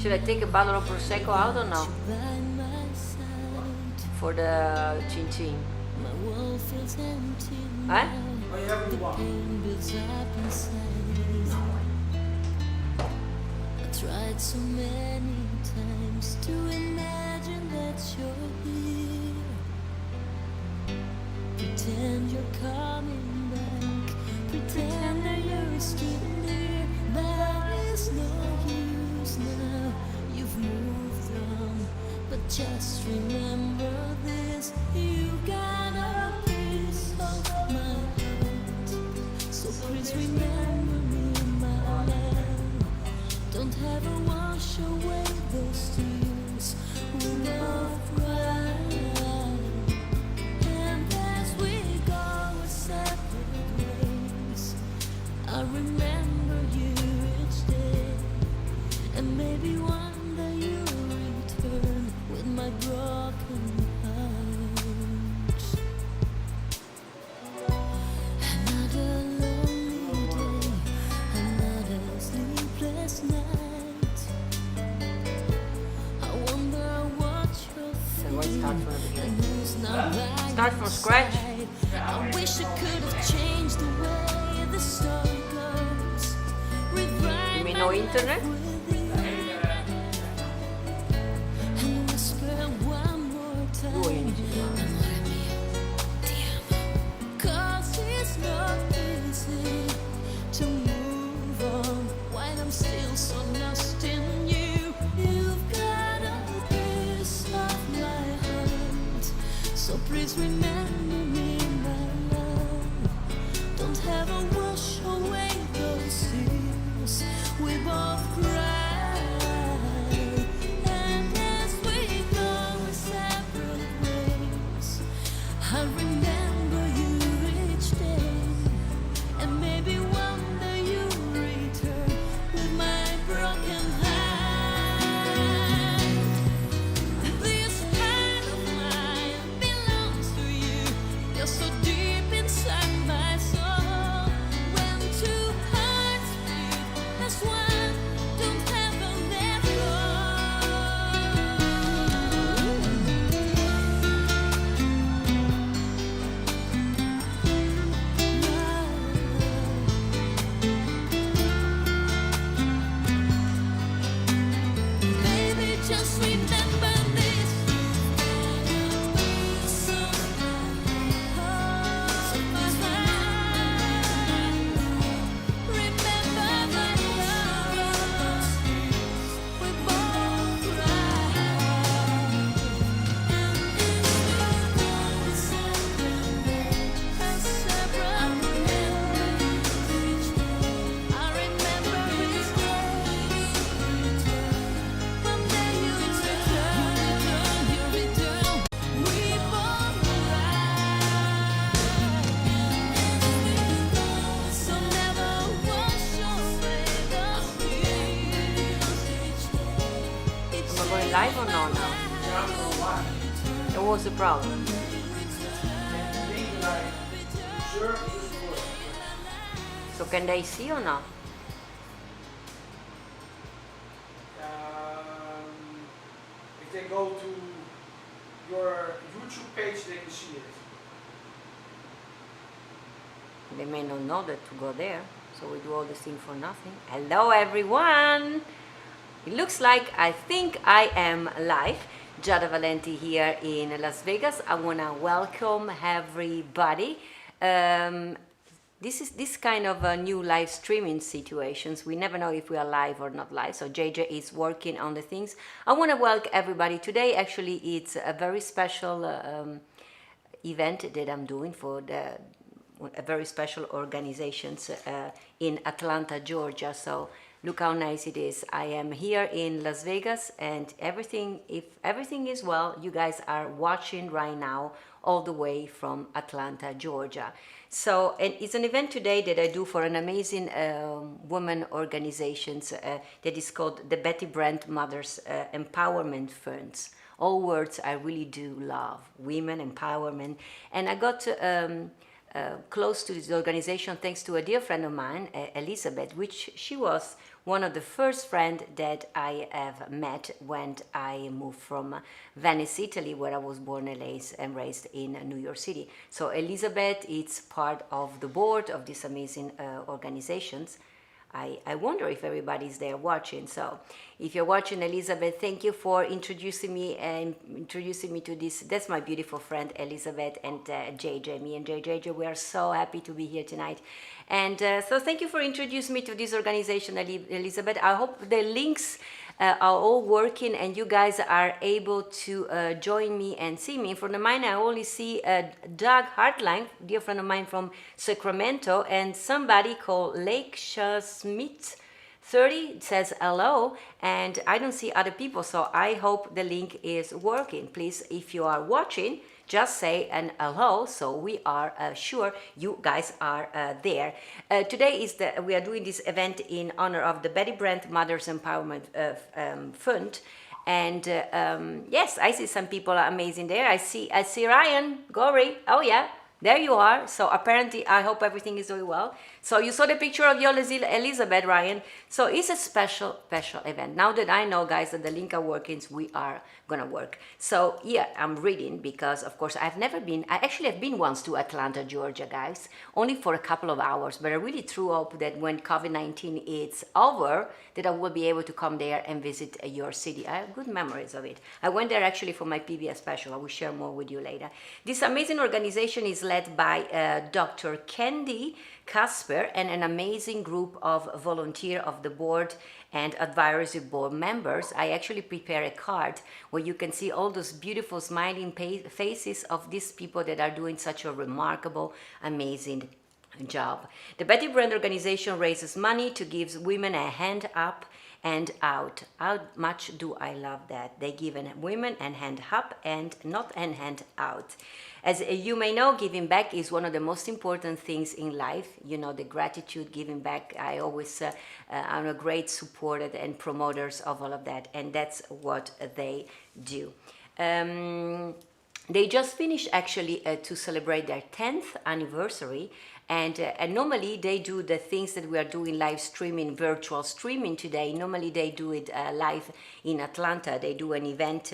Should I take a bottle of Prosecco out or no? For the chin chin. Eh? Whatever you want. I tried so many times to imagine that you're here. Pretend you're coming back. Pretend that you're still near. But it's no use now. You've moved on. But just remember this. You got a piece of my heart. So please remember me, my love. Don't ever wash away those tears we both cried. And as we go our separate ways, I remember you each day. And maybe one day you'll return with my broken heart. Another lonely day, another sleepless night. I wonder what you're So let's start from the beginning. who's not by Start from scratch. I wish I could have changed the way the story goes. You mean no internet? And whisper one more time. Cause it's not easy to move on while I'm still so lost in you. You've got a piece of my heart. So please remember me, my love. Don't ever wash away those tears we both cried. And as we go our separate ways, I remember you each day. And maybe one day you'll return with my broken heart. This heart of mine belongs to you. You're so deep inside my soul. When two hearts beat as one, don't ever let go. Baby, just remember this. So remember my love. We both cried. A separate memories. I remember each day. One day you return. We both cried. So never wash away those tears. Am I going live or no now? So what's the problem? So can they see or not? If they go to your YouTube page, they can see it. They may not know that to go there, so we do all this thing for nothing. Hello everyone! It looks like I think I am live. Giada Valenti here in Las Vegas. I want to welcome everybody. This is this kind of new live streaming situations. We never know if we are live or not live. So JJ is working on the things. I want to welcome everybody. Today actually it's a very special event that I'm doing for a very special organizations in Atlanta, Georgia. So look how nice it is. I am here in Las Vegas, and if everything is well, you guys are watching right now all the way from Atlanta, Georgia. So, and it's an event today that I do for an amazing women organizations that is called the Bettie Brand Mothers Empowerment Funds. All words I really do love, women empowerment. And I got close to this organization thanks to a dear friend of mine, Elizabeth, which she was one of the first friends that I have met when I moved from Venice, Italy, where I was born and raised in New York City. So Elizabeth is part of the board of these amazing organizations. I wonder if everybody's there watching. So if you're watching, Elizabeth, thank you for introducing me to this. That's my beautiful friend Elizabeth and JJ. Me and JJ, we are so happy to be here tonight. And so thank you for introducing me to this organization, Elizabeth. I hope the links are all working and you guys are able to join me and see me. In front of mine, I only see Doug Hartline, dear friend of mine from Sacramento, and somebody called Lake Smith 30 says hello, and I don't see other people, so I hope the link is working. Please, if you are watching, just say an hello, so we are sure you guys are there. Today we are doing this event in honor of the Bettie Brant Mothers Empowerment Fund, and yes, I see some people are amazing there. I see Ryan Gory. Oh yeah, there you are. So apparently, I hope everything is doing well. So you saw the picture of your Elizabeth, Ryan. So it's a special event. Now that I know, guys, that the link are working, we are gonna work. So yeah, I'm reading because, of course, I actually have been once to Atlanta, Georgia, guys, only for a couple of hours. But I really threw hope that when COVID-19 is over, that I will be able to come there and visit your city. I have good memories of it. I went there actually for my PBS special. I will share more with you later. This amazing organization is led by Dr. Candy Casper and an amazing group of volunteers of the board and advisory board members. I actually prepare a card where you can see all those beautiful smiling faces of these people that are doing such a remarkable, amazing job. The Bettie Brant organization raises money to give women a hand up and out. How much do I love that? They give women a hand up and not a hand out. As you may know, giving back is one of the most important things in life. You know, the gratitude, giving back. I always am a great supporter and promoters of all of that, and that's what they do. They just finished actually to celebrate their 10th anniversary, and normally they do the things that we are doing live streaming, virtual streaming today. Normally they do it live in Atlanta. They do an event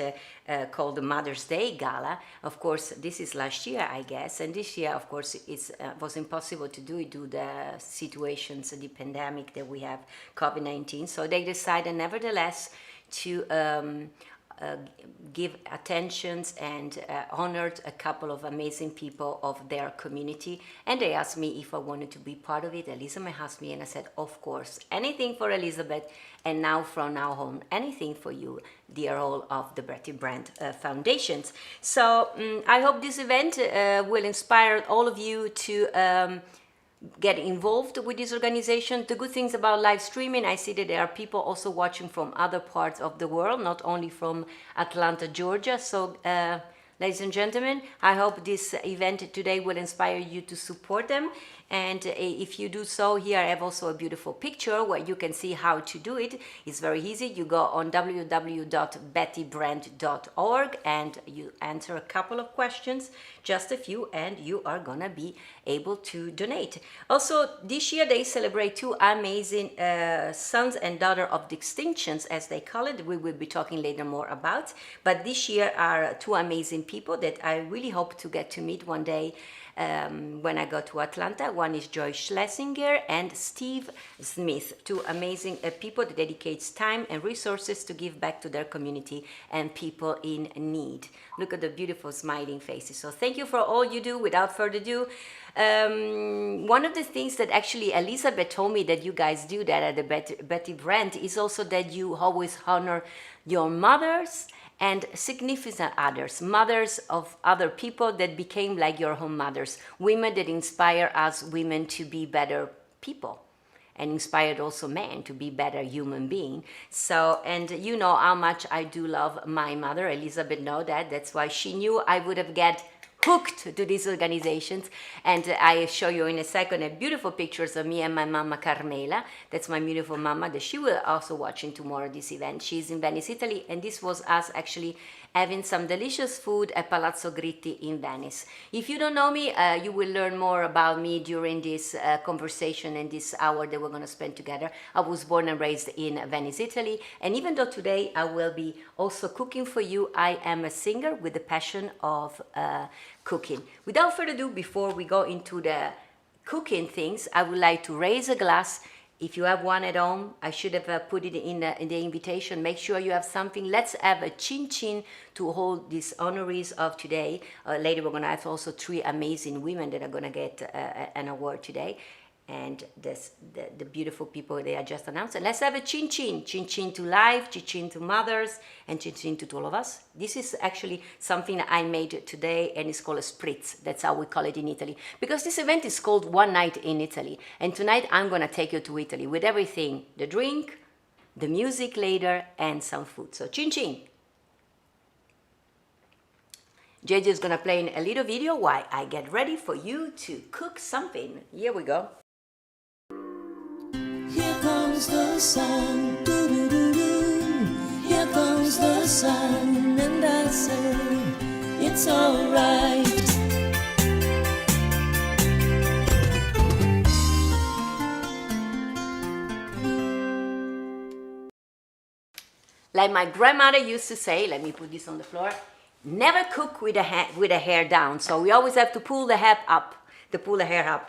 called the Mother's Day Gala. Of course, this is last year, I guess, and this year, of course, it was impossible to do it due to the situations, the pandemic that we have, COVID-19. So they decided, nevertheless, to give attentions and honored a couple of amazing people of their community, and they asked me if I wanted to be part of it. Elizabeth asked me, and I said, of course, anything for Elizabeth, and now from now on, anything for you, dear all of the Bettie Brant Foundations. So I hope this event will inspire all of you to get involved with this organization. The good things about live streaming, I see that there are people also watching from other parts of the world, not only from Atlanta, Georgia. So ladies and gentlemen, I hope this event today will inspire you to support them. And if you do so, here I have also a beautiful picture where you can see how to do it. It's very easy. You go on www.bettiebrant.org and you answer a couple of questions, just a few, and you are gonna be able to donate. Also, this year they celebrate two amazing sons and daughters of distinctions, as they call it. We will be talking later more about. But this year are two amazing people that I really hope to get to meet one day when I go to Atlanta. One is Joy Schlesinger and Steve Smith, two amazing people that dedicates time and resources to give back to their community and people in need. Look at the beautiful smiling faces. So thank you for all you do. Without further ado, one of the things that actually Elizabeth told me that you guys do that at the Bettie Brant is also that you always honor your mothers and significant others, mothers of other people that became like your own mothers, women that inspire us women to be better people, and inspired also men to be better human being. So, and you know how much I do love my mother. Elizabeth know that. That's why she knew I would have get hooked to these organizations, and I show you in a second a beautiful pictures of me and my mama Carmela. That's my beautiful mama that she will also watching tomorrow this event. She's in Venice, Italy, and this was us actually having some delicious food at Palazzo Gritti in Venice. If you don't know me, you will learn more about me during this conversation and this hour that we're going to spend together. I was born and raised in Venice, Italy, and even though today I will be also cooking for you, I am a singer with the passion of cooking. Without further ado, before we go into the cooking things, I would like to raise a glass. If you have one at home, I should have put it in the invitation. Make sure you have something. Let's have a chin chin to hold these honorees of today. Later, we're going to have also 3 amazing women that are going to get an award today. And the beautiful people they are just announced. And let's have a chin chin. Chin chin to life, chin chin to mothers, and chin chin to all of us. This is actually something I made today, and it's called a spritz. That's how we call it in Italy. Because this event is called One Night in Italy. And tonight I'm going to take you to Italy with everything. The drink, the music later, and some food. So chin chin. JJ is going to play in a little video while I get ready for you to cook something. Here we go. Here comes the sun, doo-doo-doo-doo. Here comes the sun, and I say it's alright. Like my grandmother used to say, let me put this on the floor, never cook with a hair down. So we always have to pull the hair up.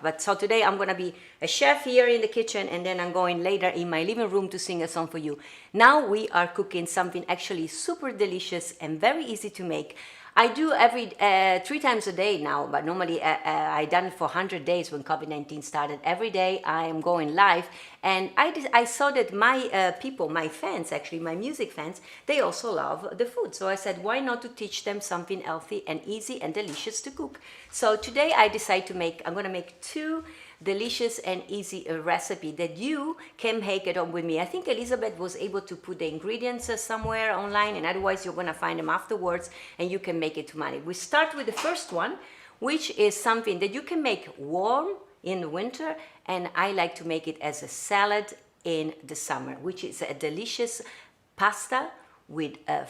But so today I'm going to be a chef here in the kitchen, and then I'm going later in my living room to sing a song for you. Now we are cooking something actually super delicious and very easy to make. I do every 3 times a day now, but normally I done it for 100 days when COVID-19 started. Every day I am going live, and I saw that my people, my fans, actually my music fans, they also love the food. So I said, why not to teach them something healthy and easy and delicious to cook? So today I decided to I'm going to make 2 delicious and easy recipe that you can make at home with me. I think Elizabeth was able to put the ingredients somewhere online, and otherwise you're going to find them afterwards and you can make it to money. We start with the first one, which is something that you can make warm in the winter, and I like to make it as a salad in the summer, which is a delicious pasta with a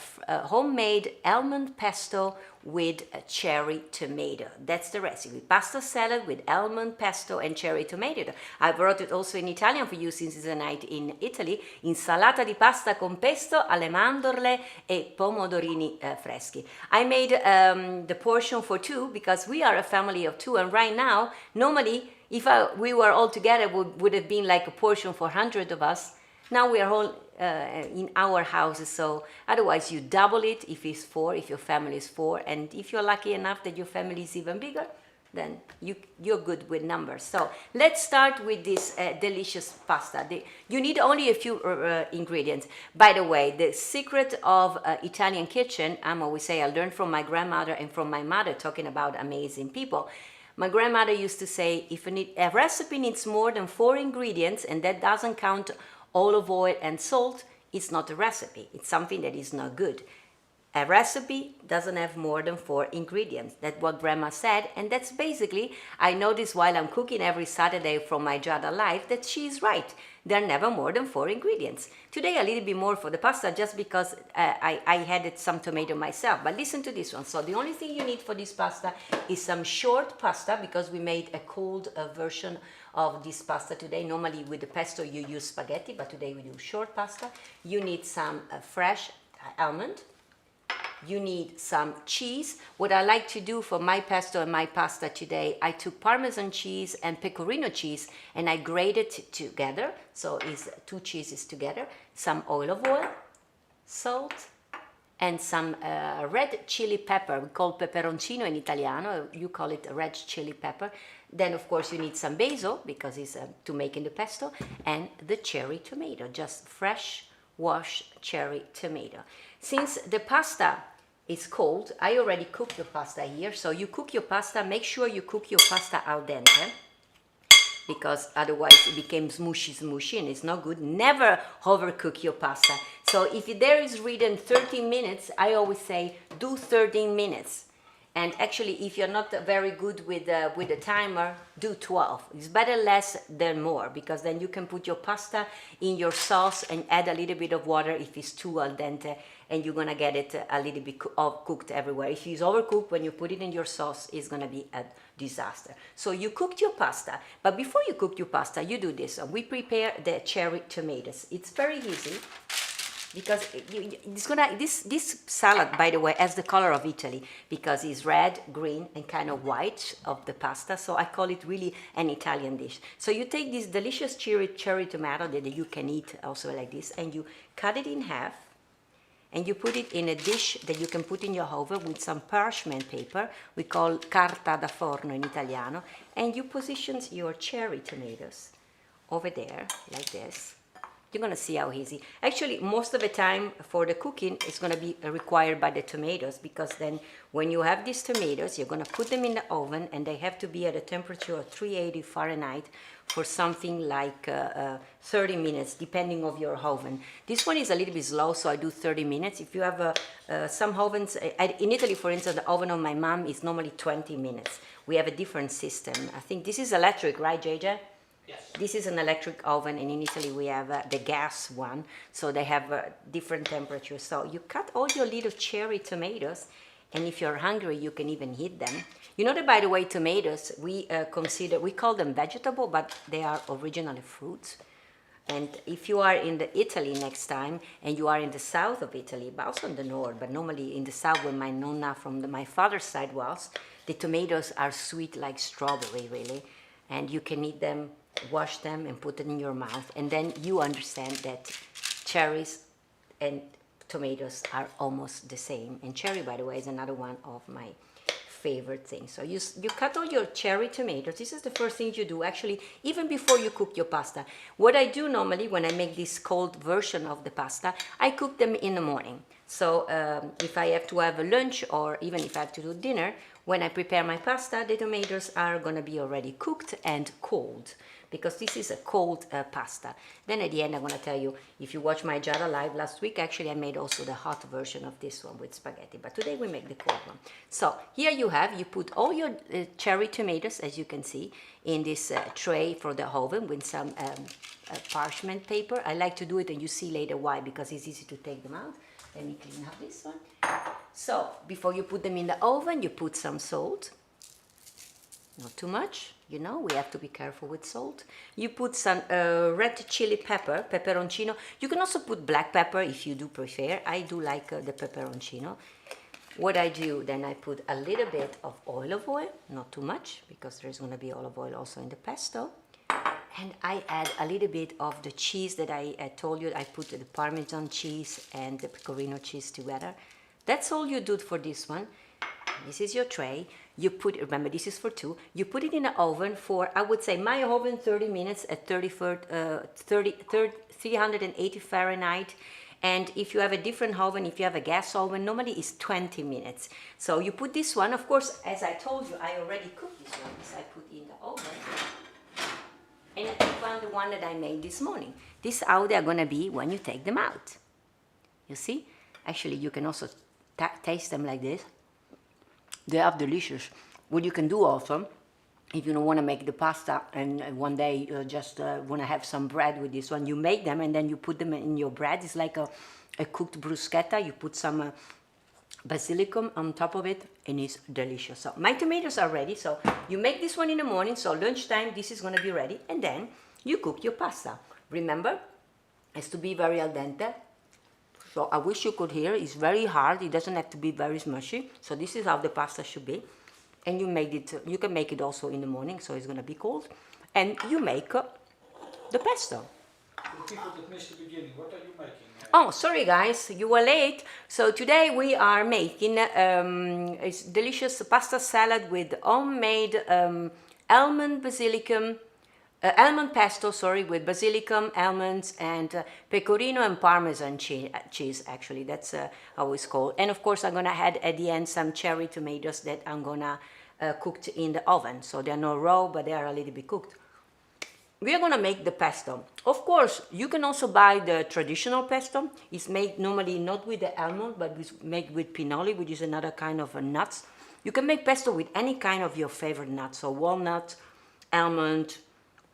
homemade almond pesto with a cherry tomato. That's the recipe. Pasta salad with almond pesto and cherry tomato. I wrote it also in Italian for you since it's a night in Italy. Insalata di pasta con pesto, alle mandorle e pomodorini freschi. I made the portion for 2 because we are a family of 2, and right now, normally, if we were all together, would have been like a portion for 100 of us. Now we are all in our houses, so otherwise you double it if it's 4, if your family is 4, and if you're lucky enough that your family is even bigger, then you're good with numbers. So let's start with this delicious pasta. You need only a few ingredients. By the way, the secret of Italian kitchen, I'm always say I learned from my grandmother and from my mother, talking about amazing people. My grandmother used to say, if a recipe needs more than 4 ingredients, and that doesn't count olive oil and salt, it's not a recipe. It's something that is not good. A recipe doesn't have more than 4 ingredients. That's what Grandma said, and that's basically, I notice while I'm cooking every Saturday from my Giada life that she's right. There are never more than 4 ingredients. Today a little bit more for the pasta just because I had some tomato myself, but listen to this one. So the only thing you need for this pasta is some short pasta, because we made a cold version of this pasta today. Normally with the pesto you use spaghetti, but today we do short pasta. You need some fresh almond. You need some cheese. What I like to do for my pesto and my pasta today, I took Parmesan cheese and Pecorino cheese and I grated it together. So it's 2 cheeses together. Some olive oil, salt, and some red chili pepper. We call peperoncino in Italiano. You call it red chili pepper. Then of course you need some basil because it's to make in the pesto, and the cherry tomato, just fresh washed cherry tomato. Since the pasta is cold, I already cooked the pasta here. So you cook your pasta, make sure you cook your pasta al dente, because otherwise it becomes smushy and it's not good. Never overcook your pasta. So if there is written 13 minutes, I always say do 13 minutes. And actually, if you're not very good with the timer, do 12. It's better less than more, because then you can put your pasta in your sauce and add a little bit of water if it's too al dente, and you're gonna get it a little bit cooked everywhere. If it's overcooked, when you put it in your sauce, it's gonna be a disaster. So you cooked your pasta, but before you cook your pasta, you do this. We prepare the cherry tomatoes. It's very easy, because this salad, by the way, has the color of Italy, because it's red, green, and kind of white of the pasta. So I call it really an Italian dish. So you take this delicious cherry tomato that you can eat also like this, and you cut it in half, and you put it in a dish that you can put in your oven with some parchment paper. We call carta da forno in Italiano. And you position your cherry tomatoes over there like this. You're gonna see how easy. Actually, most of the time for the cooking, it's gonna be required by the tomatoes, because then when you have these tomatoes, you're gonna put them in the oven, and they have to be at a temperature of 380 Fahrenheit for something like 30 minutes, depending of your oven. This one is a little bit slow, so I do 30 minutes. If you have some ovens, in Italy, for instance, the oven of my mom is normally 20 minutes. We have a different system. I think this is electric, right, JJ? Yes. This is an electric oven, and in Italy we have the gas one, so they have different temperatures. So you cut all your little cherry tomatoes, and if you're hungry, you can even eat them. You know that, by the way, tomatoes, we call them vegetable, but they are originally fruits. And if you are in Italy next time, and you are in the south of Italy, but also in the north, but normally in the south where my nonna from my father's side was, the tomatoes are sweet like strawberry, really, and you can eat them, wash them, and put it in your mouth, and then you understand that cherries and tomatoes are almost the same. And cherry, by the way, is another one of my favorite things. So you cut all your cherry tomatoes. This is the first thing you do, actually, even before you cook your pasta. What I do normally when I make this cold version of the pasta, I cook them in the morning. So if I have to have a lunch, or even if I have to do dinner, when I prepare my pasta, the tomatoes are gonna be already cooked and cold, because this is a cold pasta. Then at the end, I'm gonna tell you, if you watch my Giada live last week, actually I made also the hot version of this one with spaghetti, but today we make the cold one. So here you put all your cherry tomatoes, as you can see, in this tray for the oven with some parchment paper. I like to do it, and you see later why, because it's easy to take them out. Let me clean up this one. So before you put them in the oven, you put some salt. Not too much, you know, we have to be careful with salt. You put some red chili pepper, peperoncino. You can also put black pepper if you do prefer. I do like the peperoncino. What I do, then I put a little bit of olive oil, not too much, because there's going to be olive oil also in the pesto. And I add a little bit of the cheese that I told you. I put the Parmesan cheese and the pecorino cheese together. That's all you do for this one. This is your tray. You put, remember, this is for two. You put it in the oven for, I would say, my oven 30 minutes at 380 Fahrenheit. And if you have a different oven, if you have a gas oven, normally it's 20 minutes. So you put this one, of course, as I told you, I already cooked this one. This I put in the oven. And I found the one that I made this morning. This is how they're gonna be when you take them out. You see? Actually, you can also taste them like this. They are delicious. What you can do also, if you don't want to make the pasta and one day you just want to have some bread with this one, you make them and then you put them in your bread. It's like a cooked bruschetta. You put some basilicum on top of it, and it's delicious. So my tomatoes are ready. So you make this one in the morning, so lunchtime this is going to be ready, and then you cook your pasta. Remember, it has to be very al dente. So I wish you could hear, it's very hard, it doesn't have to be very smushy. So this is how the pasta should be. And you make it, you can make it also in the morning, so it's gonna be cold. And you make the pesto. For the people that missed the beginning, what are you making? Oh, sorry guys, you were late. So today we are making a delicious pasta salad with homemade almond pesto, with basilicum, almonds, and pecorino and Parmesan cheese, actually, that's how it's called. And of course, I'm gonna add at the end some cherry tomatoes that I'm gonna cook in the oven. So they're not raw, but they are a little bit cooked. We are gonna make the pesto. Of course, you can also buy the traditional pesto. It's made normally not with the almond, but it's made with pinoli, which is another kind of nuts. You can make pesto with any kind of your favorite nuts, so walnut, almond,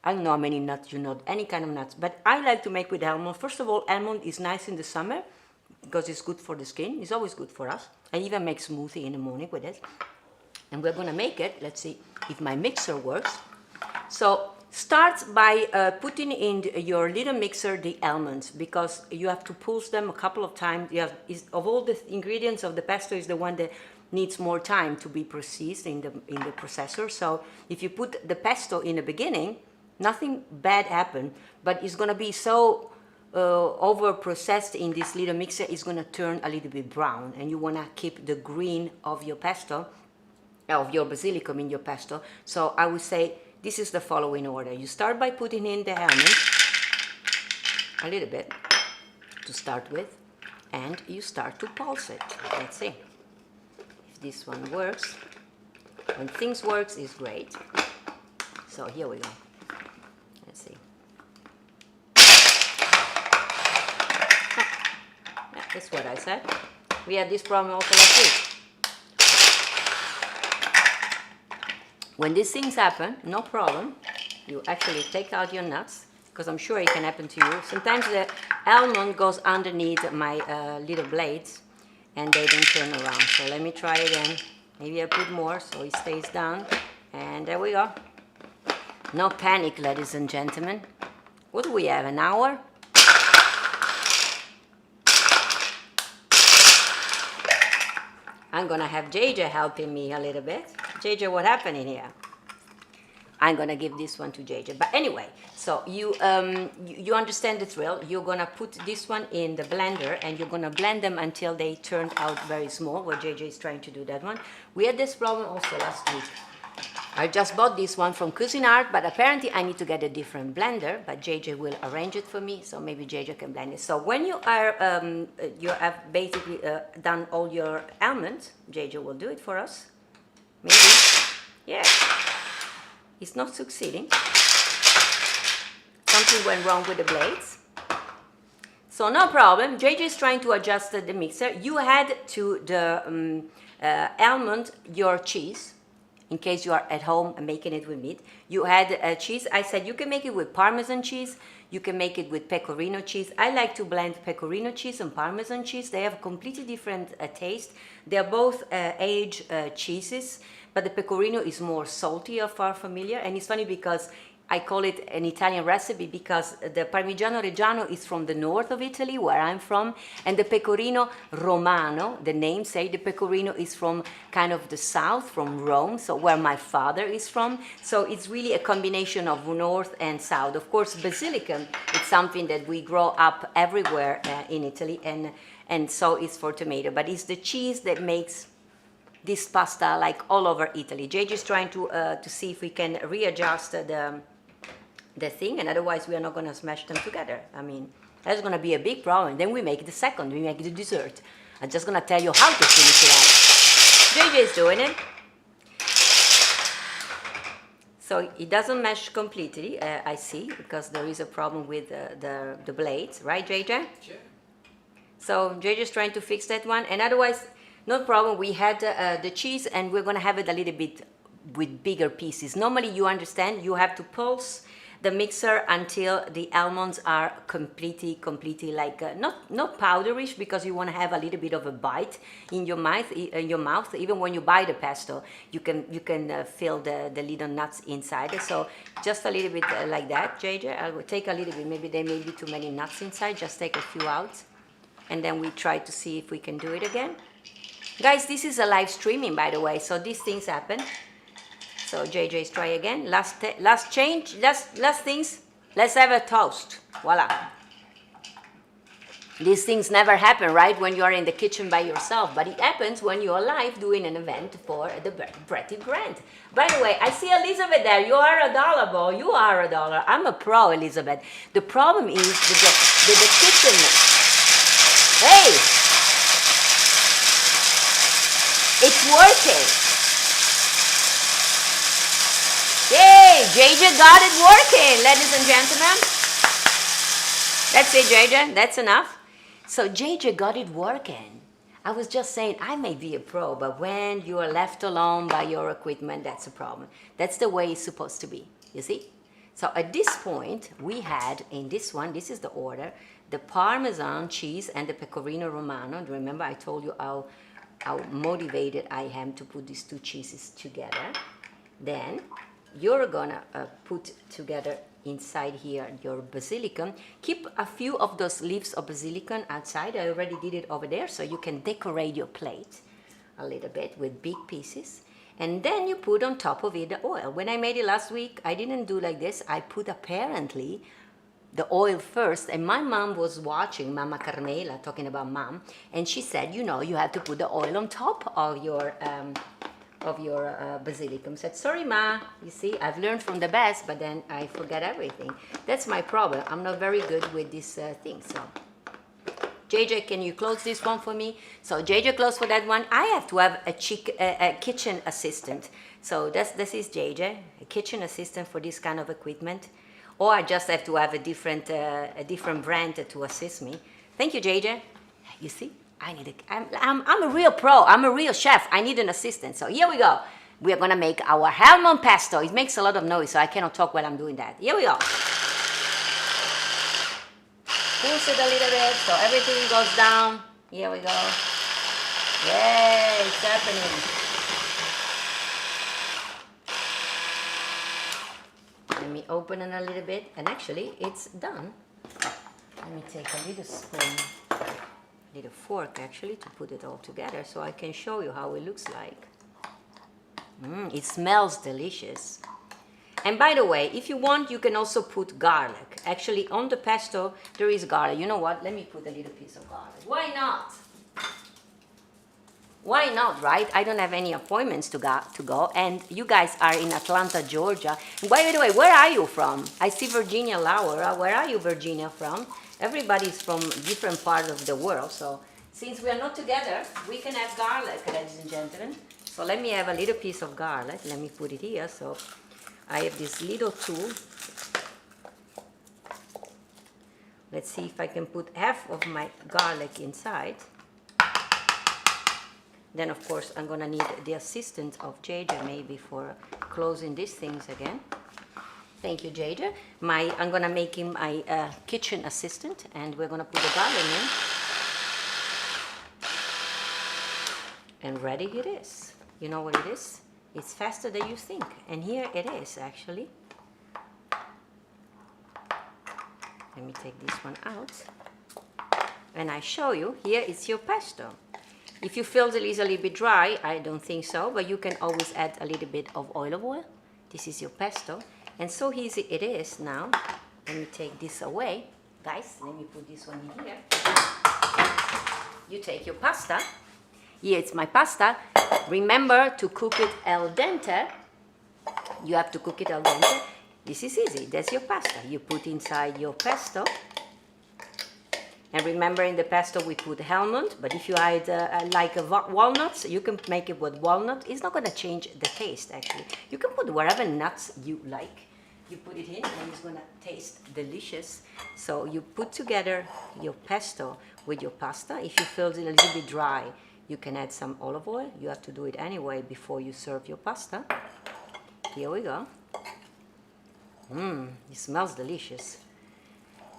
I don't know how many nuts you know, any kind of nuts, but I like to make with almond. First of all, almond is nice in the summer because it's good for the skin. It's always good for us. I even make smoothie in the morning with it. And we're gonna make it. Let's see if my mixer works. So start by putting in your little mixer the almonds, because you have to pulse them a couple of times. You have, of all the ingredients of the pesto, is the one that needs more time to be processed in the processor. So if you put the pesto in the beginning, nothing bad happen, but it's gonna be so over processed in this little mixer, it's gonna turn a little bit brown, and you wanna keep the green of your pesto, of your basilicum in your pesto. So I would say this is the following order. You start by putting in the almond, a little bit to start with, and you start to pulse it. Let's see if this one works. When things works is great. So here we go. Let's see. Yeah, that's what I said. We had this problem also last week. When these things happen, no problem. You actually take out your nuts, because I'm sure it can happen to you. Sometimes the almond goes underneath my little blades and they don't turn around. So let me try again. Maybe I put more so it stays down. And there we go. No panic, ladies and gentlemen. What do we have, an hour? I'm gonna have JJ helping me a little bit. JJ, what happened in here? I'm gonna give this one to JJ. But anyway, so you understand the drill. You're gonna put this one in the blender and you're gonna blend them until they turn out very small, where JJ is trying to do that one. We had this problem also last week. I just bought this one from Cuisinart, but apparently I need to get a different blender, but JJ will arrange it for me, so maybe JJ can blend it. So when you are, you have basically done all your almonds, JJ will do it for us. Maybe. Yeah. It's not succeeding. Something went wrong with the blades. So no problem. JJ is trying to adjust the mixer. You add to the almond your cheese, in case you are at home and making it with meat. You add cheese. I said you can make it with Parmesan cheese. You can make it with pecorino cheese. I like to blend pecorino cheese and Parmesan cheese. They have a completely different taste. They're both aged cheeses, but the pecorino is more salty, if are familiar. And it's funny because I call it an Italian recipe because the Parmigiano Reggiano is from the north of Italy, where I'm from, and the Pecorino Romano, the name say the Pecorino is from kind of the south, from Rome, so where my father is from. So it's really a combination of north and south. Of course, basilicum is something that we grow up everywhere in Italy, and so it's for tomato. But it's the cheese that makes this pasta like all over Italy. JJ is trying to see if we can readjust the thing, and otherwise we are not going to smash them together. I mean, that's going to be a big problem. Then we make the second, we make the dessert. I'm just going to tell you how to finish it up. JJ is doing it. So it doesn't mesh completely, I see, because there is a problem with the blades, right, JJ? Yeah. So JJ is trying to fix that one, and otherwise, no problem. We had the cheese, and we're going to have it a little bit with bigger pieces. Normally, you understand, you have to pulse the mixer until the almonds are completely like not powderish, because you want to have a little bit of a bite in your mouth. Even when you buy the pesto, you can feel the little nuts inside. So just a little bit like that, JJ. I will take a little bit. Maybe there may be too many nuts inside. Just take a few out, and then we try to see if we can do it again. Guys, this is a live streaming, by the way, so these things happen. So JJ's try again. Last change, last things. Let's have a toast. Voila. These things never happen, right, when you are in the kitchen by yourself, but it happens when you're live doing an event for the Bettie brand. By the way, I see Elizabeth there. You are a dollar, boy. You are a dollar. I'm a pro, Elizabeth. The problem is the kitchen. Hey! It's working. Yay! JJ got it working, ladies and gentlemen. That's it, JJ. That's enough. So JJ got it working. I was just saying, I may be a pro, but when you are left alone by your equipment, that's a problem. That's the way it's supposed to be, you see? So at this point, we had, in this one, this is the order, the Parmesan cheese and the Pecorino Romano. Remember, I told you how motivated I am to put these two cheeses together. Then you're gonna put together inside here your basilicum. Keep a few of those leaves of basilicum outside. I already did it over there, so you can decorate your plate a little bit with big pieces. And then you put on top of it the oil. When I made it last week, I didn't do like this. I put apparently the oil first, and my mom was watching, Mama Carmela, talking about mom, and she said, you know, you have to put the oil on top of your basilicum. Said, sorry, Ma, you see, I've learned from the best, but then I forget everything. That's my problem. I'm not very good with this thing. So, JJ, can you close this one for me? So, JJ, close for that one. I have to have a kitchen assistant. So, this is JJ, a kitchen assistant for this kind of equipment. Or I just have to have a different brand to assist me. Thank you, JJ. You see? I'm a real pro. I'm a real chef. I need an assistant. So here we go. We are going to make our almond pesto. It makes a lot of noise, so I cannot talk while I'm doing that. Here we go. Pulse it a little bit so everything goes down. Here we go. Yay, it's happening. Let me open it a little bit. And actually, it's done. Let me take a little spoon. Need a fork actually to put it all together so I can show you how it looks like. It smells delicious. And by the way, if you want, you can also put garlic. Actually, on the pesto, there is garlic. You know what? Let me put a little piece of garlic. Why not? Why not, right? I don't have any appointments to go. And you guys are in Atlanta, Georgia. And by the way, where are you from? I see Virginia Laura. Where are you, Virginia, from? Everybody's from different parts of the world. So since we are not together, we can have garlic, ladies and gentlemen. So let me have a little piece of garlic. Let me put it here. So I have this little tool. Let's see if I can put half of my garlic inside. Then, of course, I'm going to need the assistance of JJ maybe for closing these things again. Thank you, JJ. I'm going to make him my kitchen assistant, and we're going to put the garlic in. And ready it is. You know what it is? It's faster than you think. And here it is, actually. Let me take this one out. And I show you, here is your pesto. If you feel it is a little bit dry, I don't think so, but you can always add a little bit of olive oil. This is your pesto. And so easy it is now. Let me take this away. Guys, let me put this one in here. You take your pasta. Here it's my pasta. Remember to cook it al dente. You have to cook it al dente. This is easy. That's your pasta. You put inside your pesto. And remember, in the pesto we put almond, but if you add walnuts, you can make it with walnut. It's not going to change the taste, actually. You can put whatever nuts you like. You put it in, and it's going to taste delicious. So you put together your pesto with your pasta. If you feel it a little bit dry, you can add some olive oil. You have to do it anyway before you serve your pasta. Here we go. It smells delicious.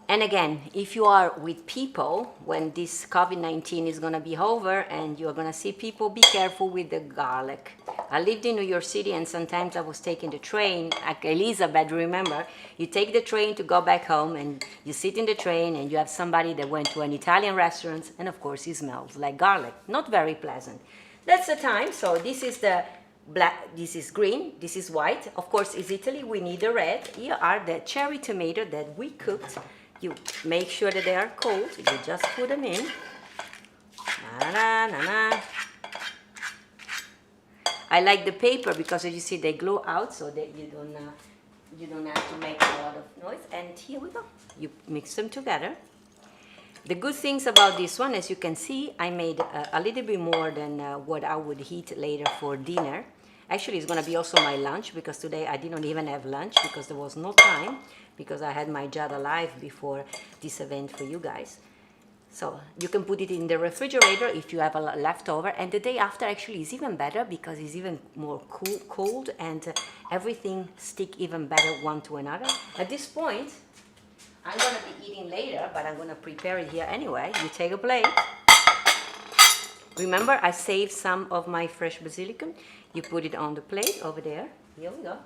And again, if you are with people, when this COVID-19 is going to be over and you're going to see people, be careful with the garlic. I lived in New York City, and sometimes I was taking the train, like Elizabeth, remember, you take the train to go back home, and you sit in the train and you have somebody that went to an Italian restaurant, and of course it smells like garlic. Not very pleasant. That's the time. So this is the black, this is green, this is white. Of course, it's Italy, we need the red. Here are the cherry tomato that we cooked. You make sure that they are cold. You just put them in. I like the paper because, as you see, they glow out, so that you don't have to make a lot of noise. And here we go. You mix them together. The good things about this one, as you can see, I made a little bit more than what I would eat later for dinner. Actually, it's going to be also my lunch, because today I didn't even have lunch because there was no time, because I had my Giada live before this event for you guys. So you can put it in the refrigerator if you have a lot left over, and the day after actually is even better because it's even more cold, and everything stick even better one to another. At this point, I'm gonna be eating later, but I'm gonna prepare it here anyway. You take a plate. Remember, I saved some of my fresh basilicum. You put it on the plate over there. Here we go.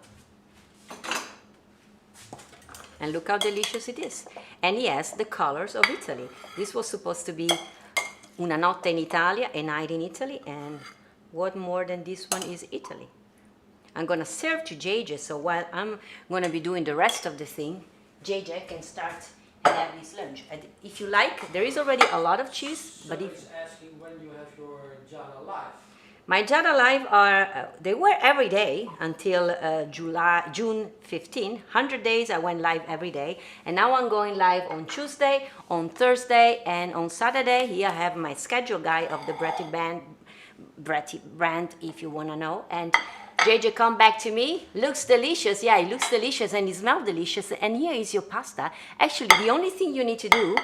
And look how delicious it is. And yes, the colors of Italy. This was supposed to be Una notte in Italia, a night in Italy, and what more than this one is Italy. I'm gonna serve to JJ, so while I'm gonna be doing the rest of the thing, JJ can start and have his lunch. And if you like, there is already a lot of cheese, but if... He's asking when you have your Giada live. My Giada Live are, they were every day until June 15. 100 days I went live every day. And now I'm going live on Tuesday, on Thursday, and on Saturday. Here I have my schedule guide of the Bettie brand, if you want to know. And JJ come back to me, looks delicious. Yeah, it looks delicious and it smells delicious. And here is your pasta. Actually, the only thing you need to do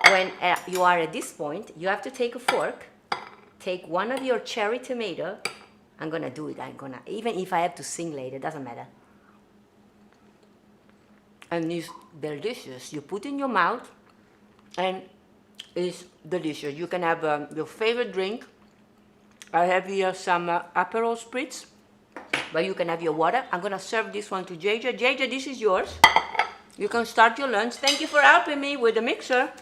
when you are at this point, you have to take a fork. Take one of your cherry tomato. I'm gonna do it. Even if I have to sing later, doesn't matter. And it's delicious. You put in your mouth, and it's delicious. You can have your favorite drink. I have here some Aperol Spritz, but you can have your water. I'm gonna serve this one to JJ. JJ, this is yours. You can start your lunch. Thank you for helping me with the mixer.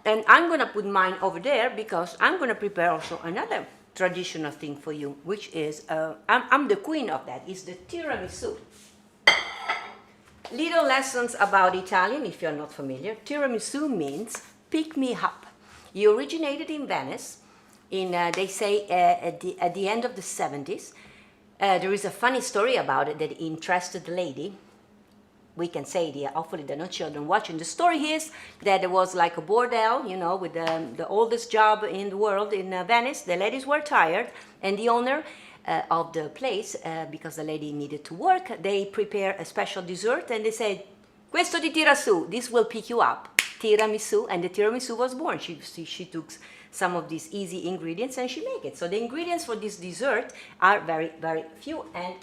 And I'm gonna put mine over there because I'm gonna prepare also another traditional thing for you, which is, I'm the queen of that, it's the tiramisu. Little lessons about Italian, if you're not familiar. Tiramisu means pick me up. It originated in Venice, they say at the end of the 70s. There is a funny story about it that interested the lady. We can say it here, hopefully there are no children watching. The story is that there was like a bordel, you know, with the oldest job in the world in Venice. The ladies were tired, and the owner of the place, because the lady needed to work, they prepare a special dessert, and they said, questo di tiramisu, this will pick you up. Tiramisu, and the tiramisu was born. She took some of these easy ingredients and she made it. So the ingredients for this dessert are very, very few and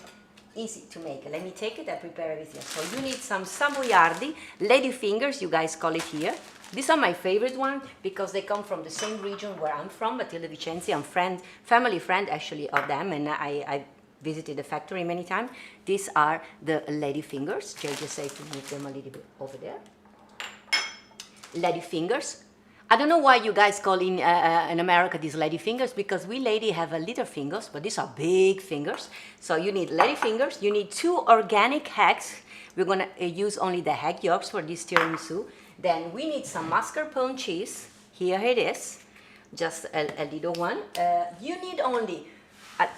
easy to make. Let me take it and prepare everything. So you need some savoiardi, lady fingers, you guys call it here. These are my favorite one because they come from the same region where I'm from, Matilde Vicenzi. I'm family friend actually of them, and I visited the factory many times. These are the lady fingers. JJ said to move them a little bit over there. Lady fingers. I don't know why you guys call in America these lady fingers, because we lady have a little fingers, but these are big fingers. So you need lady fingers. You need 2 organic eggs. We're gonna use only the egg yolks for this tiramisu. Then we need some mascarpone cheese. Here it is, just a little one. You need only,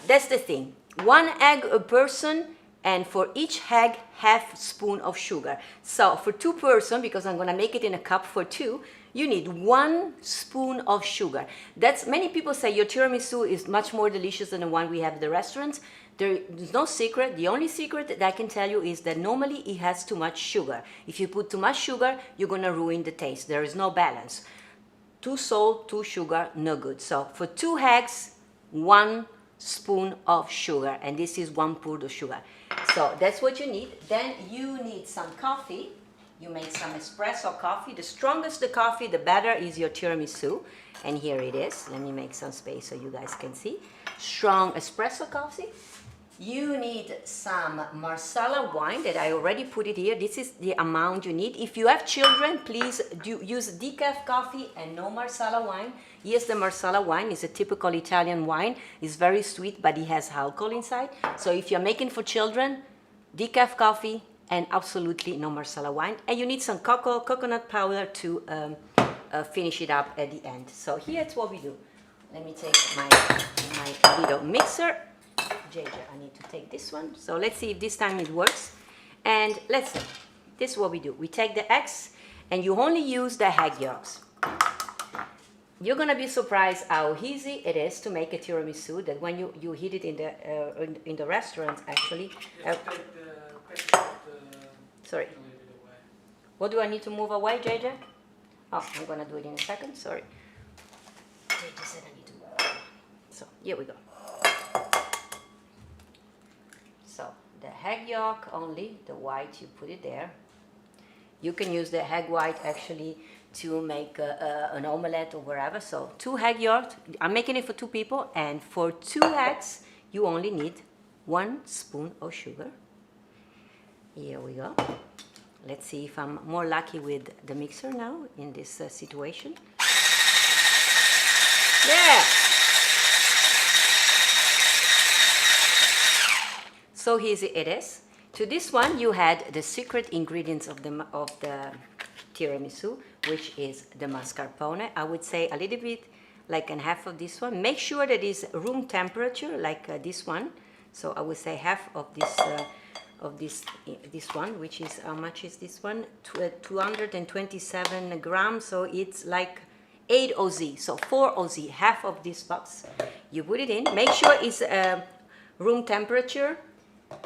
that's the thing, 1 egg a person, and for each egg, half spoon of sugar. So for 2 person, because I'm gonna make it in a cup for 2, you need 1 spoon of sugar. That's, many people say your tiramisu is much more delicious than the one we have at the restaurants. There's no secret. The only secret that I can tell you is that normally it has too much sugar. If you put too much sugar, you're gonna ruin the taste. There is no balance. 2 salt, 2 sugar, no good. So for 2 eggs, 1 spoon of sugar, and this is 1 pound of sugar. So that's what you need. Then you need some coffee. You make some espresso coffee. The strongest the coffee, the better is your tiramisu. And here it is. Let me make some space so you guys can see. Strong espresso coffee. You need some Marsala wine that I already put it here. This is the amount you need. If you have children, please use decaf coffee and no Marsala wine. Yes, the Marsala wine is a typical Italian wine. It's very sweet, but it has alcohol inside. So if you're making for children, decaf coffee and absolutely no Marsala wine. And you need some coconut powder to finish it up at the end. So here's what we do. Let me take my little mixer. JJ, I need to take this one. So let's see if this time it works. And let's see. This is what we do. We take the eggs, and you only use the egg yolks. You're gonna be surprised how easy it is to make a tiramisu. That when you heat it in the restaurant, actually. Sorry. What do I need to move away, JJ? Oh, I'm gonna do it in a second. Sorry. JJ said I need to. So here we go. So the egg yolk only, the white you put it there. You can use the egg white actually to make an omelette or wherever. So 2 egg yolk, I'm making it for 2 people, and for 2 eggs you only need 1 spoon of sugar. Here we go. Let's see if I'm more lucky with the mixer now in this situation. Yeah! So easy it is. To this one you add the secret ingredients of the tiramisu, which is the mascarpone. I would say a little bit like half of this one. Make sure that it's room temperature like this one. So I would say half of this one, which is, how much is this one? 227 grams, so it's like 8 oz, so 4 oz, half of this box. You put it in, make sure it's room temperature.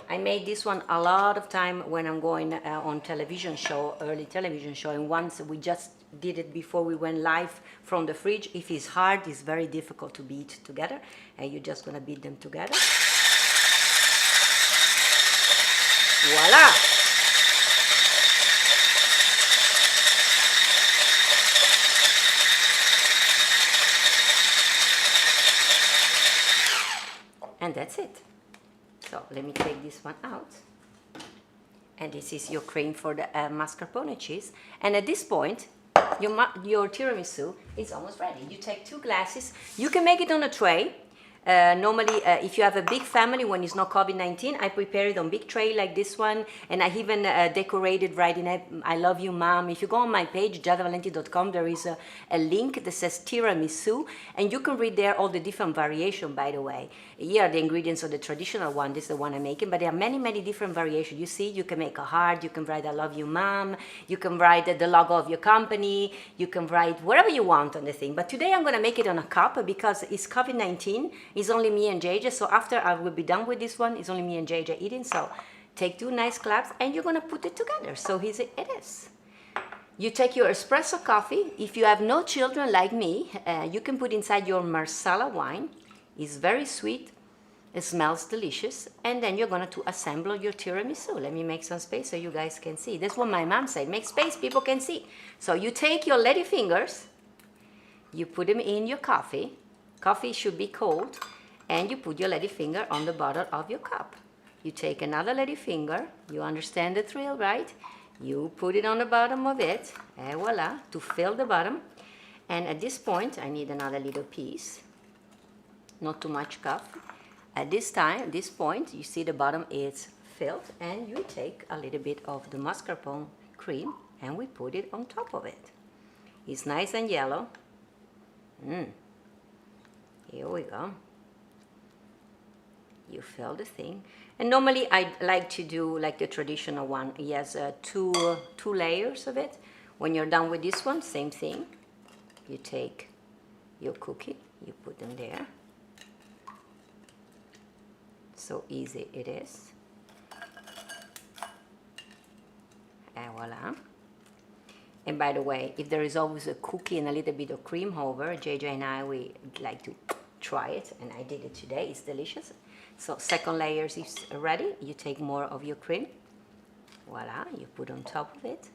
I made this one a lot of time when I'm going on television show, early television show, and once we just did it before we went live from the fridge. If it's hard, it's very difficult to beat together, and you're just gonna beat them together. Voila! And that's it. So let me take this one out. And this is your cream for the mascarpone cheese. And at this point, your tiramisu is almost ready. You take 2 glasses. You can make it on a tray. Normally, if you have a big family, when it's not COVID-19, I prepare it on big tray like this one, and I even decorated writing "I love you, mom." If you go on my page, giadavalenti.com, there is a link that says tiramisu, and you can read there all the different variations, by the way. Here are the ingredients of the traditional one. This is the one I'm making, but there are many, many different variations. You see, you can make a heart, you can write "I love you, mom," you can write the logo of your company, you can write whatever you want on the thing. But today I'm going to make it on a cup because it's COVID-19. It's only me and JJ, so after I will be done with this one, it's only me and JJ eating. So take 2 nice claps and you're gonna put it together. So here it is. You take your espresso coffee. If you have no children like me, you can put inside your Marsala wine. It's very sweet, it smells delicious, and then you're gonna assemble your tiramisu. Let me make some space so you guys can see. That's what my mom said, make space, people can see. So you take your lady fingers, you put them in your coffee. Coffee should be cold, and you put your lady finger on the bottom of your cup. You take another lady finger, you understand the thrill, right? You put it on the bottom of it, and voila, to fill the bottom. And at this point, I need another little piece, not too much coffee. At this point, you see the bottom is filled, and you take a little bit of the mascarpone cream, and we put it on top of it. It's nice and yellow. Here we go. You fill the thing. And normally I like to do like the traditional one. He has two layers of it. When you're done with this one, same thing. You take your cookie, you put them there. So easy it is. And voila. And by the way, if there is always a cookie and a little bit of cream over, JJ and I, we like to try it, and I did it today. It's delicious. So second layer is ready. You take more of your cream. Voila, you put on top of it.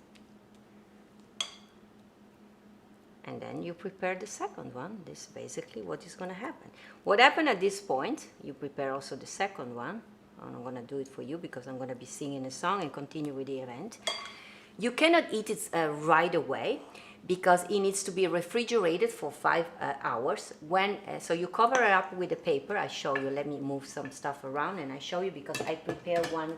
And then you prepare the second one. This is basically what is going to happen. What happened at this point, you prepare also the second one. I'm going to do it for you because I'm going to be singing a song and continue with the event. You cannot eat it right away because it needs to be refrigerated for 5 hours. So you cover it up with a paper. I show you. Let me move some stuff around and I show you because I prepared one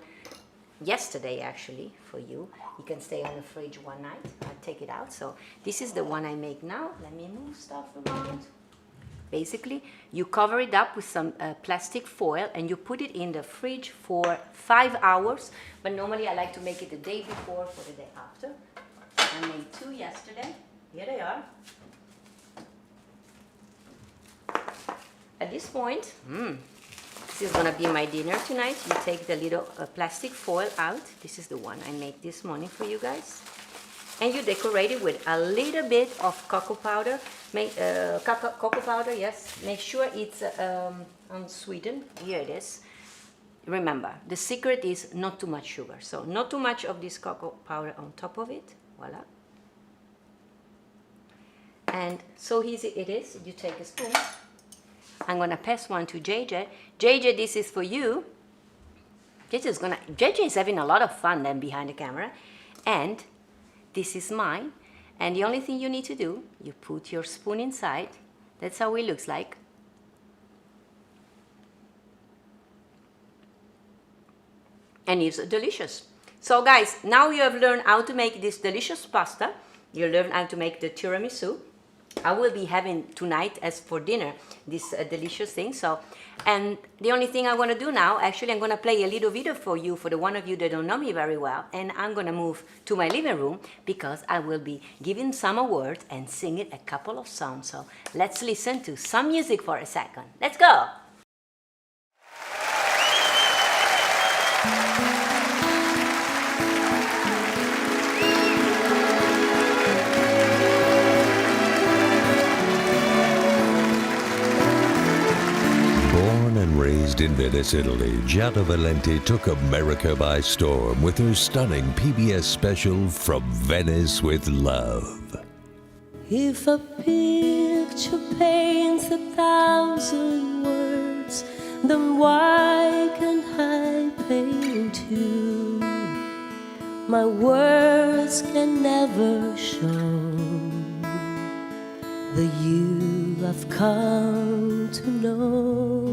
yesterday actually for you. You can stay on the fridge one night. I'll take it out. So this is the one I make now. Let me move stuff around. Basically, you cover it up with some plastic foil and you put it in the fridge for 5 hours. But normally I like to make it the day before for the day after. I made 2 yesterday. Here they are. At this point, this is gonna be my dinner tonight. You take the little plastic foil out. This is the one I made this morning for you guys. And you decorate it with a little bit of cocoa powder. Cocoa powder, yes. Make sure it's unsweetened. Here it is. Remember, the secret is not too much sugar. So not too much of this cocoa powder on top of it. Voila. And so easy it is. You take a spoon. I'm gonna pass one to JJ. JJ, this is for you. JJ is having a lot of fun then behind the camera. And this is mine. And the only thing you need to do, you put your spoon inside. That's how it looks like. And it's delicious. So guys, now you have learned how to make this delicious pasta. You learned how to make the tiramisu. I will be having tonight as for dinner this delicious thing. So, and the only thing I'm going to do now, actually I'm going to play a little video for you, for the one of you that don't know me very well, and I'm going to move to my living room because I will be giving some awards and singing a couple of songs. So let's listen to some music for a second. Let's go! Raised in Venice, Italy, Giada Valenti took America by storm with her stunning PBS special From Venice with Love. If a picture paints 1,000 words, then why can't I paint you? My words can never show the you I've come to know.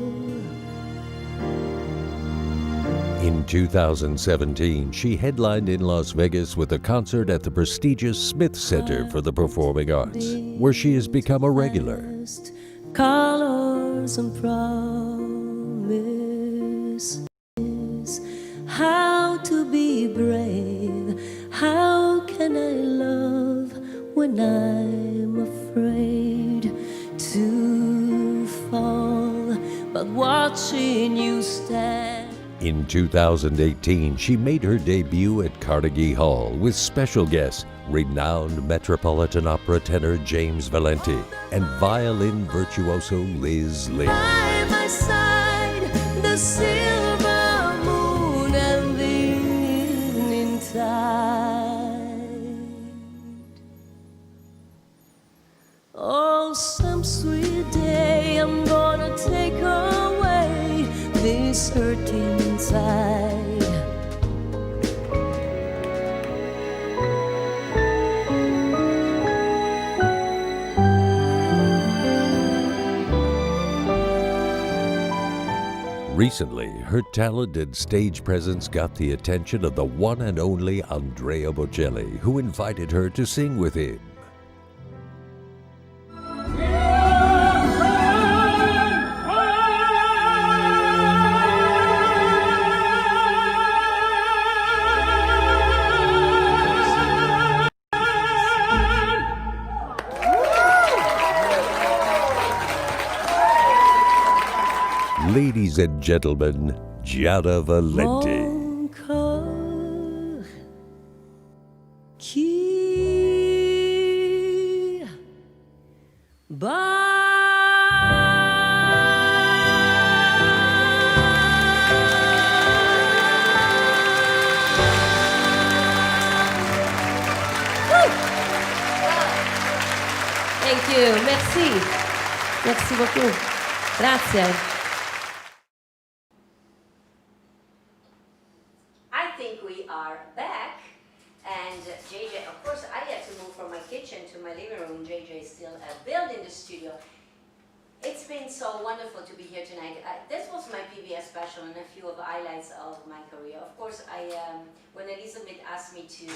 In 2017, she headlined in Las Vegas with a concert at the prestigious Smith Center for the Performing Arts, where she has become a regular. Colors and promises, how to be brave, how can I love when I'm afraid to fall, but watching you stand. In 2018, she made her debut at Carnegie Hall with special guests, renowned Metropolitan Opera tenor James Valenti and violin virtuoso Liz Lee. By my side, the silver moon and the evening tide. Oh, some sweet day I'm gonna take away this hurting inside. Recently, her talent and stage presence got the attention of the one and only Andrea Bocelli, who invited her to sing with him. Ladies and gentlemen, Giada Valenti. Mon corps qui bat. Thank you. Merci. Merci beaucoup. Grazie. I think we are back. And JJ, of course, I had to move from my kitchen to my living room. JJ is still building the studio. It's been so wonderful to be here tonight. This was my PBS special and a few of the highlights of my career. Of course, when Elizabeth asked me to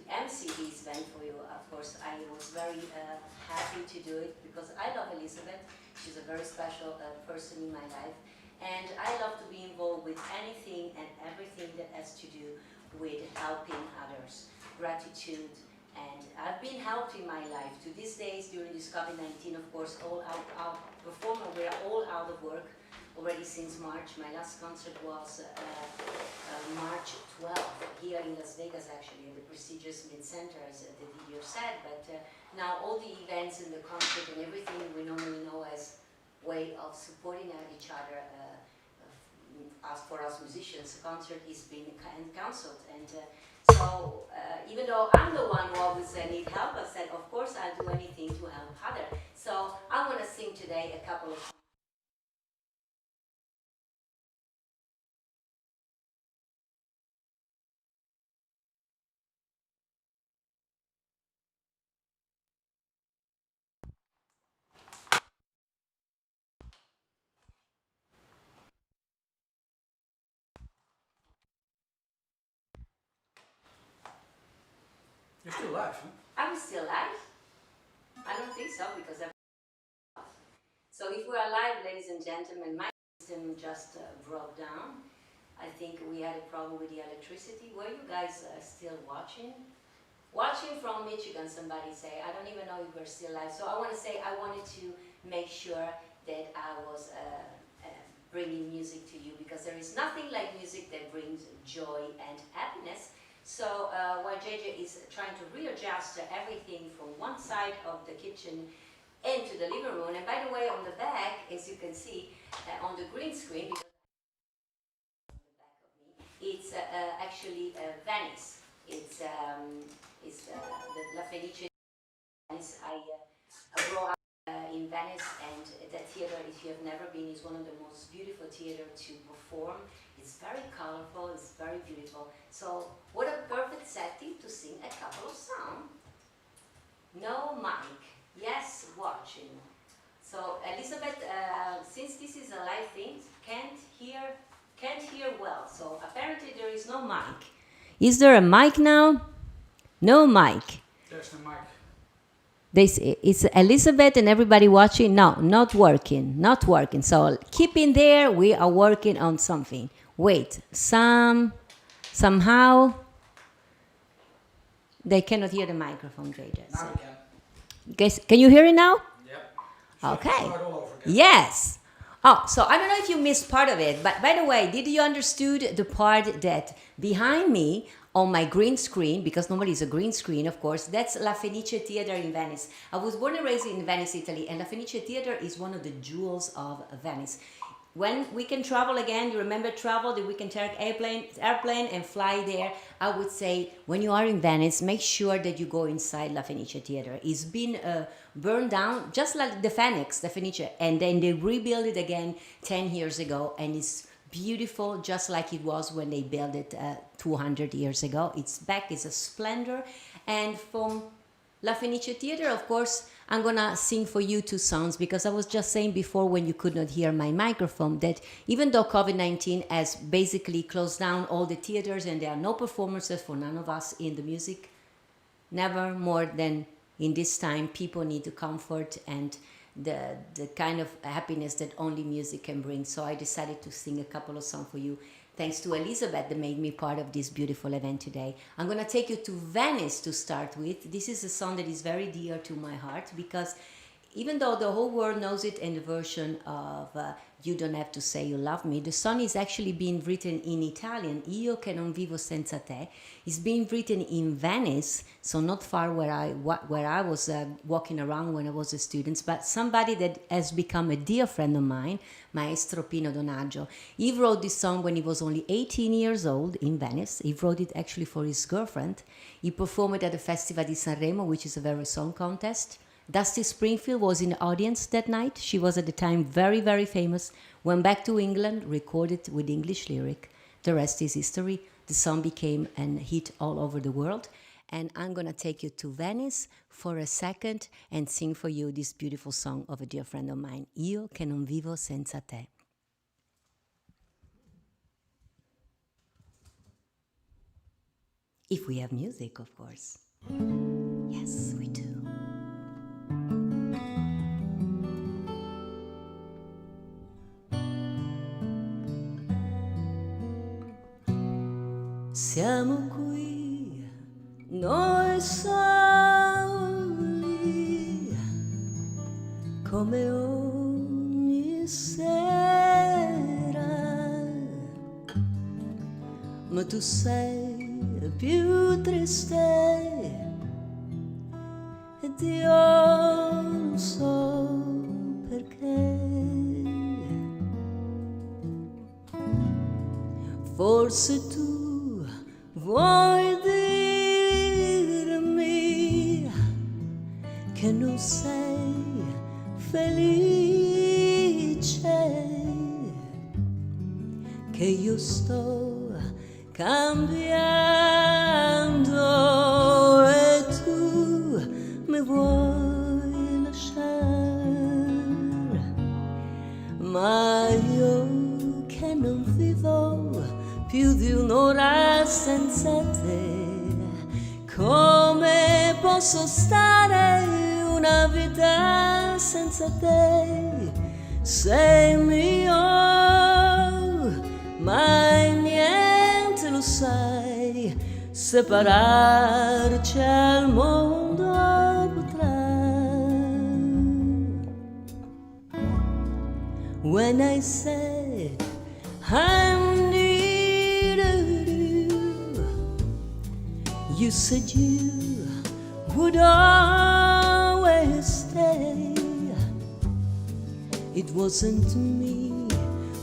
MC this event for you, of course, I was very happy to do it because I love Elizabeth. She's a very special person in my life. And I love to be involved with anything and everything that has to do with helping others, gratitude, and I've been helped in my life. To these days, during this COVID-19, of course, all our performers, we are all out of work. already since March. My last concert was March 12th here in Las Vegas, actually, at the prestigious Mid-Center, as the video said. But now all the events and the concert and everything we normally know as way of supporting each other, as for us musicians, the concert is being cancelled. And so even though I'm the one who always need help, I said, of course, I'll do anything to help others. So I want to sing today a couple of You're still live, huh? I'm still live? I don't think so, because I'm so if we are live, ladies and gentlemen, my system just broke down. I think we had a problem with the electricity. Were you guys still watching? Watching from Michigan, somebody say. I don't even know if we're still live. So I want to say I wanted to make sure that I was bringing music to you, because there is nothing like music that brings joy and happiness. So while JJ is trying to readjust everything from one side of the kitchen into the living room, and by the way, on the back, as you can see on the green screen, because on the back of me, it's actually Venice. It's the La Fenice. Venice. I grew up in Venice, and that theater, if you have never been, is one of the most beautiful theaters to perform. It's very colorful, it's very beautiful. So what a perfect setting to sing a couple of songs. No mic, yes, watching. So Elizabeth, since this is a live thing, can't hear well. So apparently there is no mic. Is there a mic now? No mic. There's the mic. It's Elizabeth and everybody watching. No, not working, not working. So keep in there. We are working on something. Wait, somehow they cannot hear the microphone, JJ. Now we can. Guys, can you hear it now? Yep. Okay. Start all over again. Yes. Oh, so I don't know if you missed part of it, but by the way, did you understood the part that behind me on my green screen, because normally it's a green screen, of course, that's La Fenice Theater in Venice. I was born and raised in Venice, Italy, and La Fenice Theater is one of the jewels of Venice. When we can travel again, you remember travel, that we can take airplane and fly there. I would say when you are in Venice, make sure that you go inside La Fenice Theater. It's been burned down, just like the Phoenix, the Fenice, and then they rebuilt it again 10 years ago, and it's beautiful, just like it was when they built it 200 years ago. It's back, it's a splendor. And from La Fenice Theater, of course, I'm gonna sing for you two songs, because I was just saying before, when you could not hear my microphone, that even though COVID-19 has basically closed down all the theaters and there are no performances for none of us in the music, never more than in this time, people need the comfort and the kind of happiness that only music can bring. So I decided to sing a couple of songs for you, thanks to Elizabeth that made me part of this beautiful event today. I'm going to take you to Venice to start with. This is a song that is very dear to my heart, because even though the whole world knows it in the version of You Don't Have to Say You Love Me, the song is actually being written in Italian, Io che non vivo senza te. It's being written in Venice, so not far where I was walking around when I was a student, but somebody that has become a dear friend of mine, Maestro Pino Donaggio. He wrote this song when he was only 18 years old in Venice. He wrote it actually for his girlfriend. He performed it at the Festival di Sanremo, which is a very song contest. Dusty Springfield was in the audience that night. She was at the time very, very famous. Went back to England, recorded with English lyric. The rest is history. The song became a hit all over the world. And I'm going to take you to Venice for a second and sing for you this beautiful song of a dear friend of mine, Io che non vivo senza te. If we have music, of course. Yes, we do. Siamo qui, noi soli, come ogni sera, ma tu sei più triste ed io non so perché. Forse tu vuoi dirmi che non sei felice, che io sto cambiando e tu mi vuoi lasciare, ma io che non vivo più di un'ora senza te, come posso stare una vita senza te? Sei mio, mai niente lo sai, separarci al mondo potrà. When I said I needed you said you would always stay. It wasn't me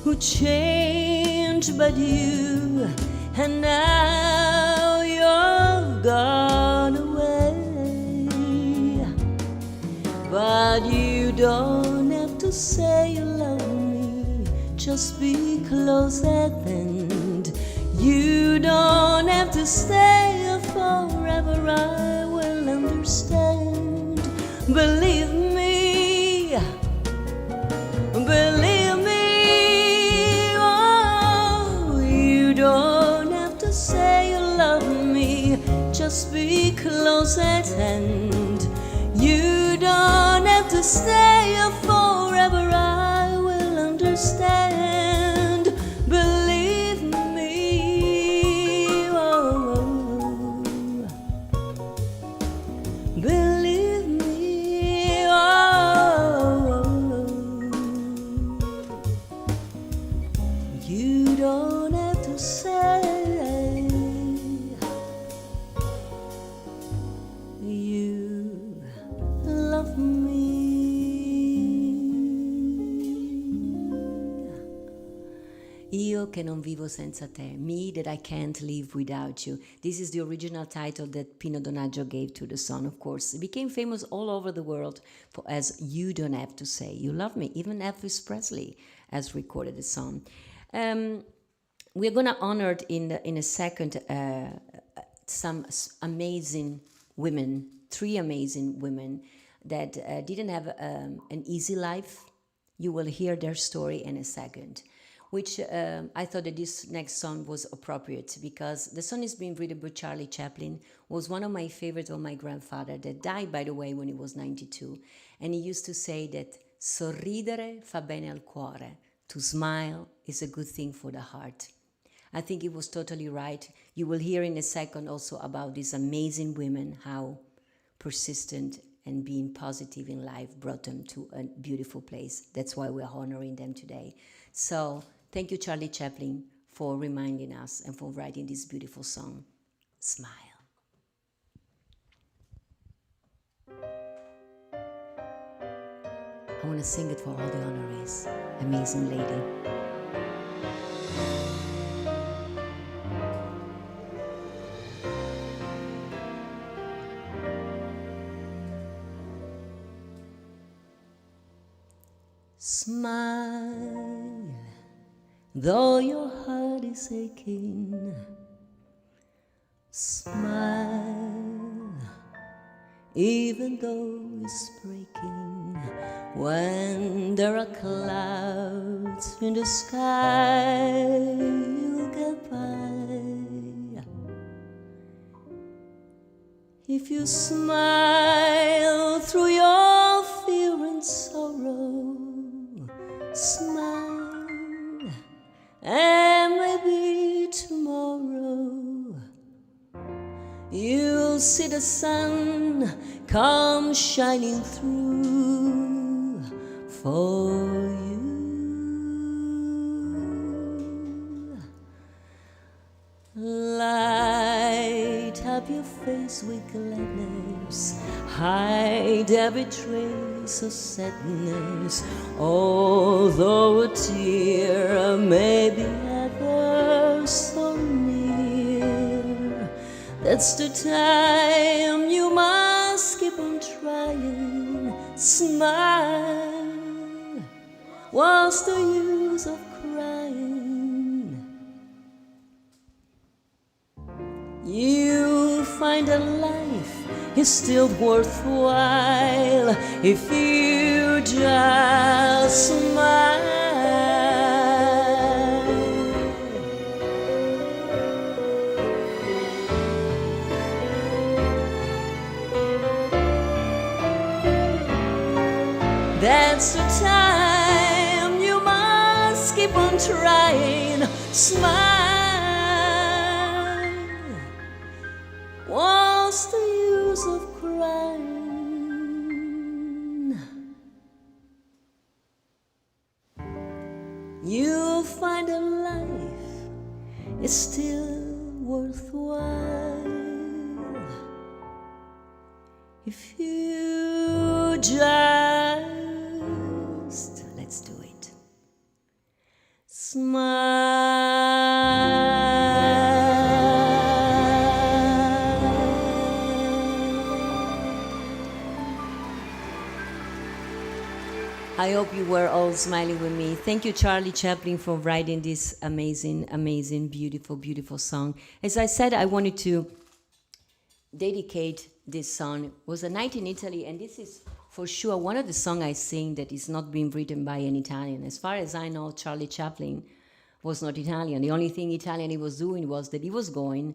who changed but you, and now you're gone away. But you don't have to say you love me, just be close at hand. You don't have to stay forever, I will understand. Believe me, believe me, oh, you don't have to say you love me, just be close at hand. You don't have to stay forever, I will understand. Believe me, oh, believe me, oh, you don't have to say you love me. Io che non vivo senza te, me that I can't live without you. This is the original title that Pino Donaggio gave to the song, of course. It became famous all over the world as You Don't Have to Say You Love Me. Even Elvis Presley has recorded the song. We're going to honor it in a second some amazing women, 3 amazing women that didn't have an easy life. You will hear their story in a second, which I thought that this next song was appropriate because the song is being written by Charlie Chaplin, was one of my favorites of my grandfather that died, by the way, when he was 92. And he used to say that sorridere fa bene al cuore. To smile is a good thing for the heart. I think he was totally right. You will hear in a second also about these amazing women, how persistent and being positive in life brought them to a beautiful place. That's why we're honoring them today. So thank you, Charlie Chaplin, for reminding us and for writing this beautiful song, Smile. I want to sing it for all the honorees. Amazing lady. Smile, though your heart is aching. Smile, even though it's breaking. When there are clouds in the sky, you'll get by. If you smile through your fear and sorrow, smile, and maybe tomorrow you'll see the sun come shining through for you. Light up your face with gladness, hide every trace of sadness, although a tear may be ever so near. That's the time you must keep on trying. Smile, what's the use of crying? You find that life is still worthwhile if you just smile. That's the time you must keep on trying. Smile. What's the use of crying? You'll find that life is still worthwhile if you just, let's do it, smile. I hope you were all smiling with me. Thank you, Charlie Chaplin, for writing this amazing, amazing, beautiful, beautiful song. As I said, I wanted to dedicate this song. It was a night in Italy, and this is for sure one of the songs I sing that is not being written by an Italian. As far as I know, Charlie Chaplin was not Italian. The only thing Italian he was doing was that he was going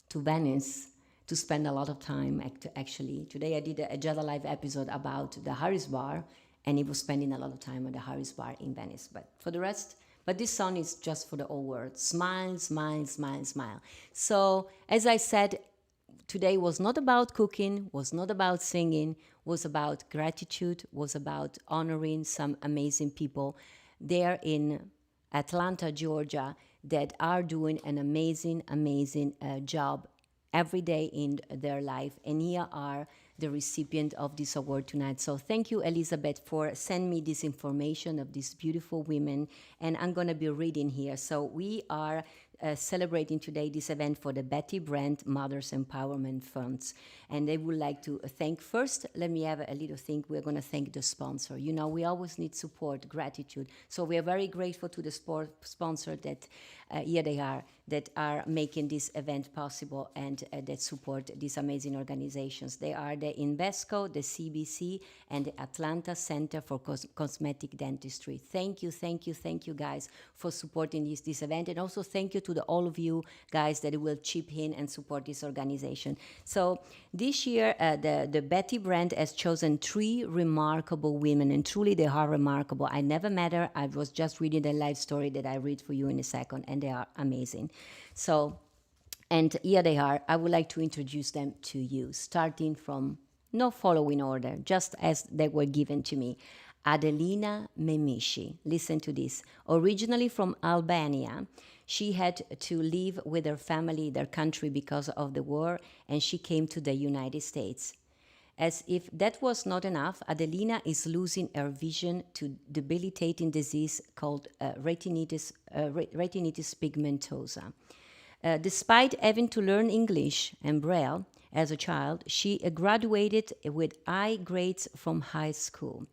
to Venice to spend a lot of time, actually. Today I did a Giada Live episode about the Harris Bar, and he was spending a lot of time at the Harris Bar in Venice. But for the rest, but this song is just for the whole world. Smile, smile, smile, smile. So, as I said, today was not about cooking, was not about singing, was about gratitude, was about honoring some amazing people there in Atlanta, Georgia, that are doing an amazing, amazing job every day in their life. And here are the recipient of this award tonight. So thank you, Elizabeth, for sending me this information of these beautiful women. And I'm going to be reading here. So we are celebrating today this event for the Bettie brand Mothers Empowerment Funds. And they would like to thank first, let me have a little think, we're going to thank the sponsor. You know, we always need support, gratitude. So we are very grateful to the sponsor that, here they are, that are making this event possible and that support these amazing organizations. They are the Invesco, the CBC, and the Atlanta Center for Cosmetic Dentistry. Thank you, thank you, thank you guys for supporting this event. And also thank you to all of you guys that will chip in and support this organization. So this year, the Bettie brand has chosen 3 remarkable women, and truly they are remarkable. I never met her. I was just reading the life story that I read for you in a second, and they are amazing. So, and here they are. I would like to introduce them to you, starting from no following order, just as they were given to me. Adelina Memishi. Listen to this. Originally from Albania, she had to leave with her family, their country, because of the war, and she came to the United States. As if that was not enough, Adelina is losing her vision to debilitating disease called retinitis pigmentosa. Despite having to learn English and Braille as a child, she graduated with high grades from high school.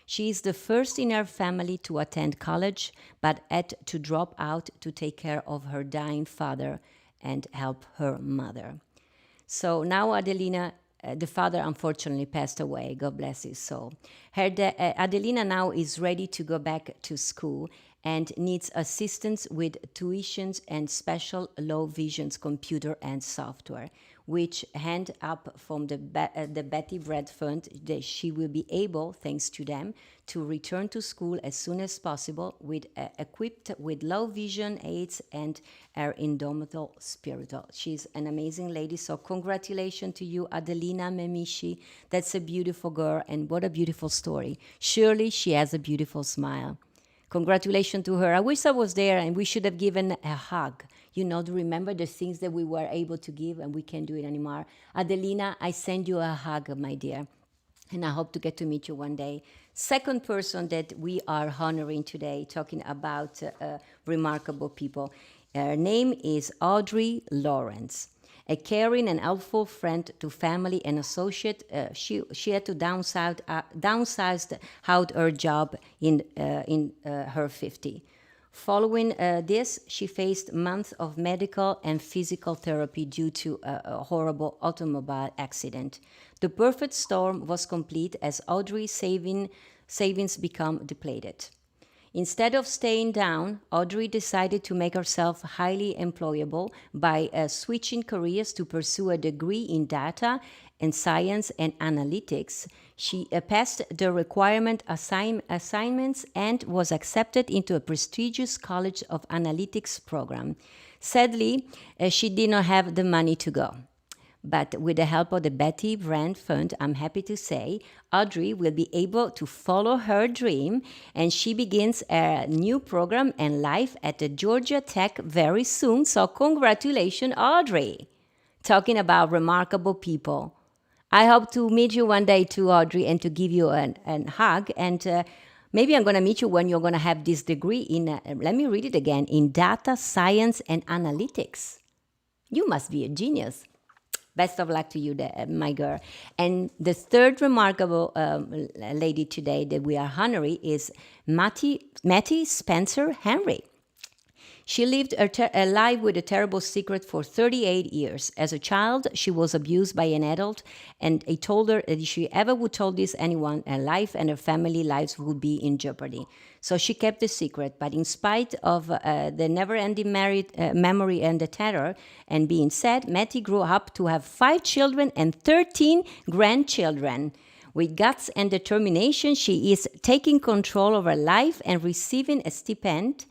She is the first in her family to attend college, but had to drop out to take care of her dying father and help her mother. So now Adelina, the father unfortunately passed away, God bless his soul. Adelina now is ready to go back to school and needs assistance with tuitions and special low visions computer and software, which hand up from the Bettie Bread Fund that she will be able, thanks to them, to return to school as soon as possible, with equipped with low vision aids and her indomitable spirit. She's an amazing lady, so congratulations to you, Adelina Memishi. That's a beautiful girl, and what a beautiful story. Surely she has a beautiful smile. Congratulations to her. I wish I was there, and we should have given a hug. to remember the things that we were able to give and we can't do it anymore. Adelina, I send you a hug, my dear, and I hope to get to meet you one day. Second person that we are honoring today, talking about remarkable people. Her name is Audrey Lawrence. A caring and helpful friend to family and associate, she had to downsize out her job in her 50. Following this, she faced months of medical and physical therapy due to a horrible automobile accident. The perfect storm was complete as Audrey's savings become depleted. Instead of staying down, Audrey decided to make herself highly employable by switching careers to pursue a degree in data and science and analytics. She passed the requirement assignments and was accepted into a prestigious College of Analytics program. Sadly, she did not have the money to go. But with the help of the Bettie Brand Fund, I'm happy to say, Audrey will be able to follow her dream, and she begins a new program and life at the Georgia Tech very soon. So congratulations, Audrey. Talking about remarkable people. I hope to meet you one day too, Audrey, and to give you a hug. And maybe I'm going to meet you when you're going to have this degree in, let me read it again, in data science and analytics. You must be a genius. Best of luck to you, my girl. And the third remarkable lady today that we are honoring is Mattie Spencer Henry. She lived a life with a terrible secret for 38 years. As a child, she was abused by an adult, and he told her that if she ever would tell this anyone, her life and her family lives would be in jeopardy. So she kept the secret, but in spite of the never-ending memory and the terror, and being sad, Mattie grew up to have 5 children and 13 grandchildren. With guts and determination, she is taking control of her life and receiving a stipend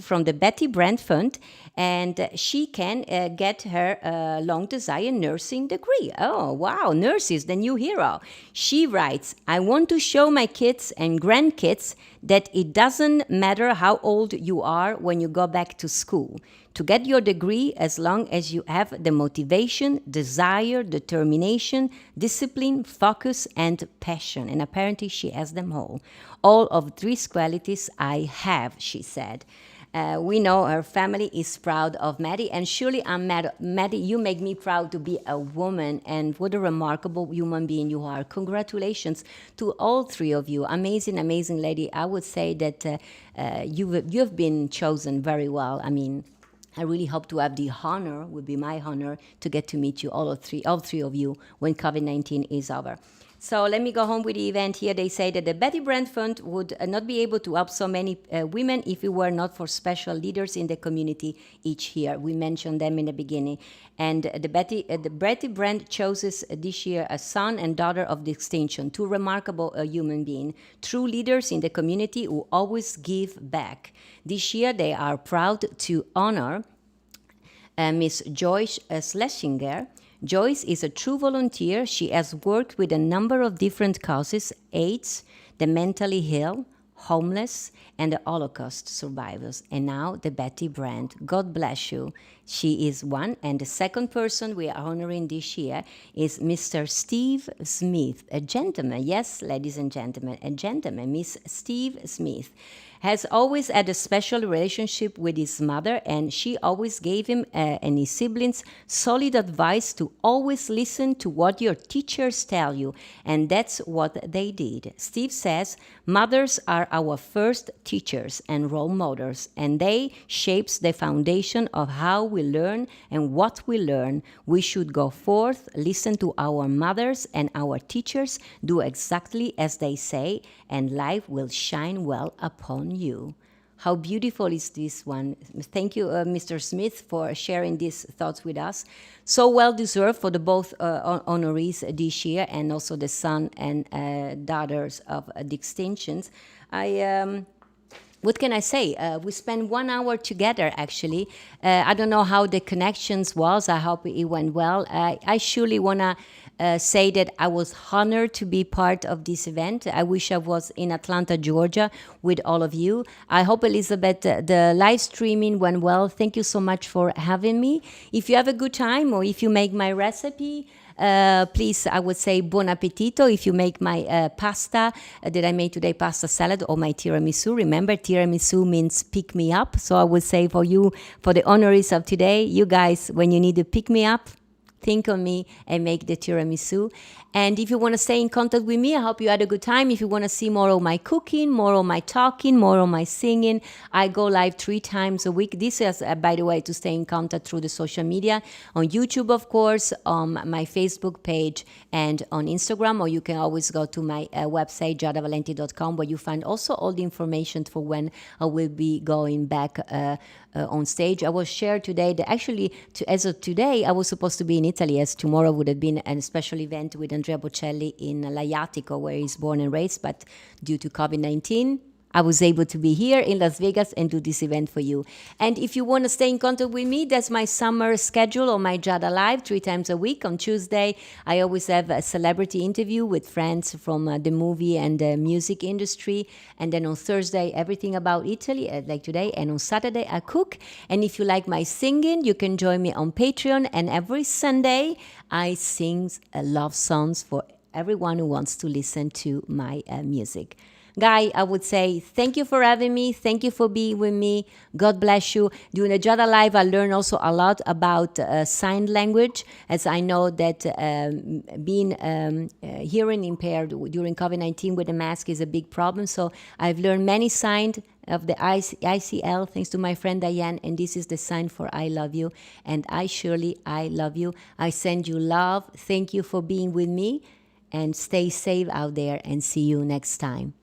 from the Bettie Brand Fund, and she can get her long-desired nursing degree. Oh, wow, nurse is the new hero. She writes, I want to show my kids and grandkids that it doesn't matter how old you are when you go back to school. To get your degree, as long as you have the motivation, desire, determination, discipline, focus, and passion. And apparently she has them all. All of these qualities I have, she said. We know her family is proud of Mattie, and surely Mattie, you make me proud to be a woman, and what a remarkable human being you are. Congratulations to all 3 of you. Amazing, amazing lady. I would say that you've been chosen very well. I mean, I really hope to have the honor, would be my honor, to get to meet you, all 3 of you, when COVID-19 is over. So let me go home with the event here. They say that the Bettie Brand Fund would not be able to help so many women if it were not for special leaders in the community each year. We mentioned them in the beginning. And the Bettie Brand chooses this year a son and daughter of distinction, 2 remarkable human beings, true leaders in the community who always give back. This year they are proud to honor Miss Joyce Schlesinger. Joyce is a true volunteer. She has worked with a number of different causes: AIDS, the mentally ill, homeless, and the Holocaust survivors. And now the Bettie Brand. God bless you. She is one. And the second person we are honoring this year is Mr. Steve Smith, a gentleman. Yes, ladies and gentlemen, a gentleman. Miss Steve Smith has always had a special relationship with his mother, and she always gave him and his siblings solid advice to always listen to what your teachers tell you, and that's what they did. Steve says, mothers are our first teachers and role models, and they shapes the foundation of how we learn and what we learn. We should go forth, listen to our mothers and our teachers, do exactly as they say, and life will shine well upon you. How beautiful is this one. Thank you, Mr. Smith, for sharing these thoughts with us. So well deserved for the both honorees this year, and also the son and daughters of distinctions. What can I say? We spent 1 hour together, actually. I don't know how the connections was. I hope it went well. I surely want to say that I was honored to be part of this event. I wish I was in Atlanta, Georgia with all of you. I hope, Elizabeth, the live streaming went well. Thank you so much for having me. If you have a good time or if you make my recipe, please, I would say buon appetito. If you make my pasta that I made today, pasta salad, or my tiramisu. Remember, tiramisu means pick me up. So I would say for you, for the honorees of today, you guys, when you need to pick me up, think on me and make the tiramisu. And if you want to stay in contact with me, I hope you had a good time. If you want to see more of my cooking, more of my talking, more of my singing, I go live 3 times a week. This is, by the way, to stay in contact through the social media, on YouTube, of course, on my Facebook page, and on Instagram. Or you can always go to my website, giadavalenti.com, where you find also all the information for when I will be going back on stage. I was shared today that actually, as of today, I was supposed to be in Italy, as tomorrow would have been a special event with Andrea Bocelli in Laiatico, where he's born and raised, but due to COVID-19, I was able to be here in Las Vegas and do this event for you. And if you want to stay in contact with me, that's my summer schedule on my Giada Live 3 times a week. On Tuesday, I always have a celebrity interview with friends from the movie and the music industry. And then on Thursday, everything about Italy, like today. And on Saturday, I cook. And if you like my singing, you can join me on Patreon. And every Sunday, I sing love songs for everyone who wants to listen to my music. Guy, I would say thank you for having me. Thank you for being with me. God bless you. During the Giada Live, I learned also a lot about sign language, as I know that being hearing impaired during COVID-19 with a mask is a big problem. So I've learned many signs of the ICL, thanks to my friend Diane, and this is the sign for I love you. And I love you. I send you love. Thank you for being with me, and stay safe out there, and see you next time.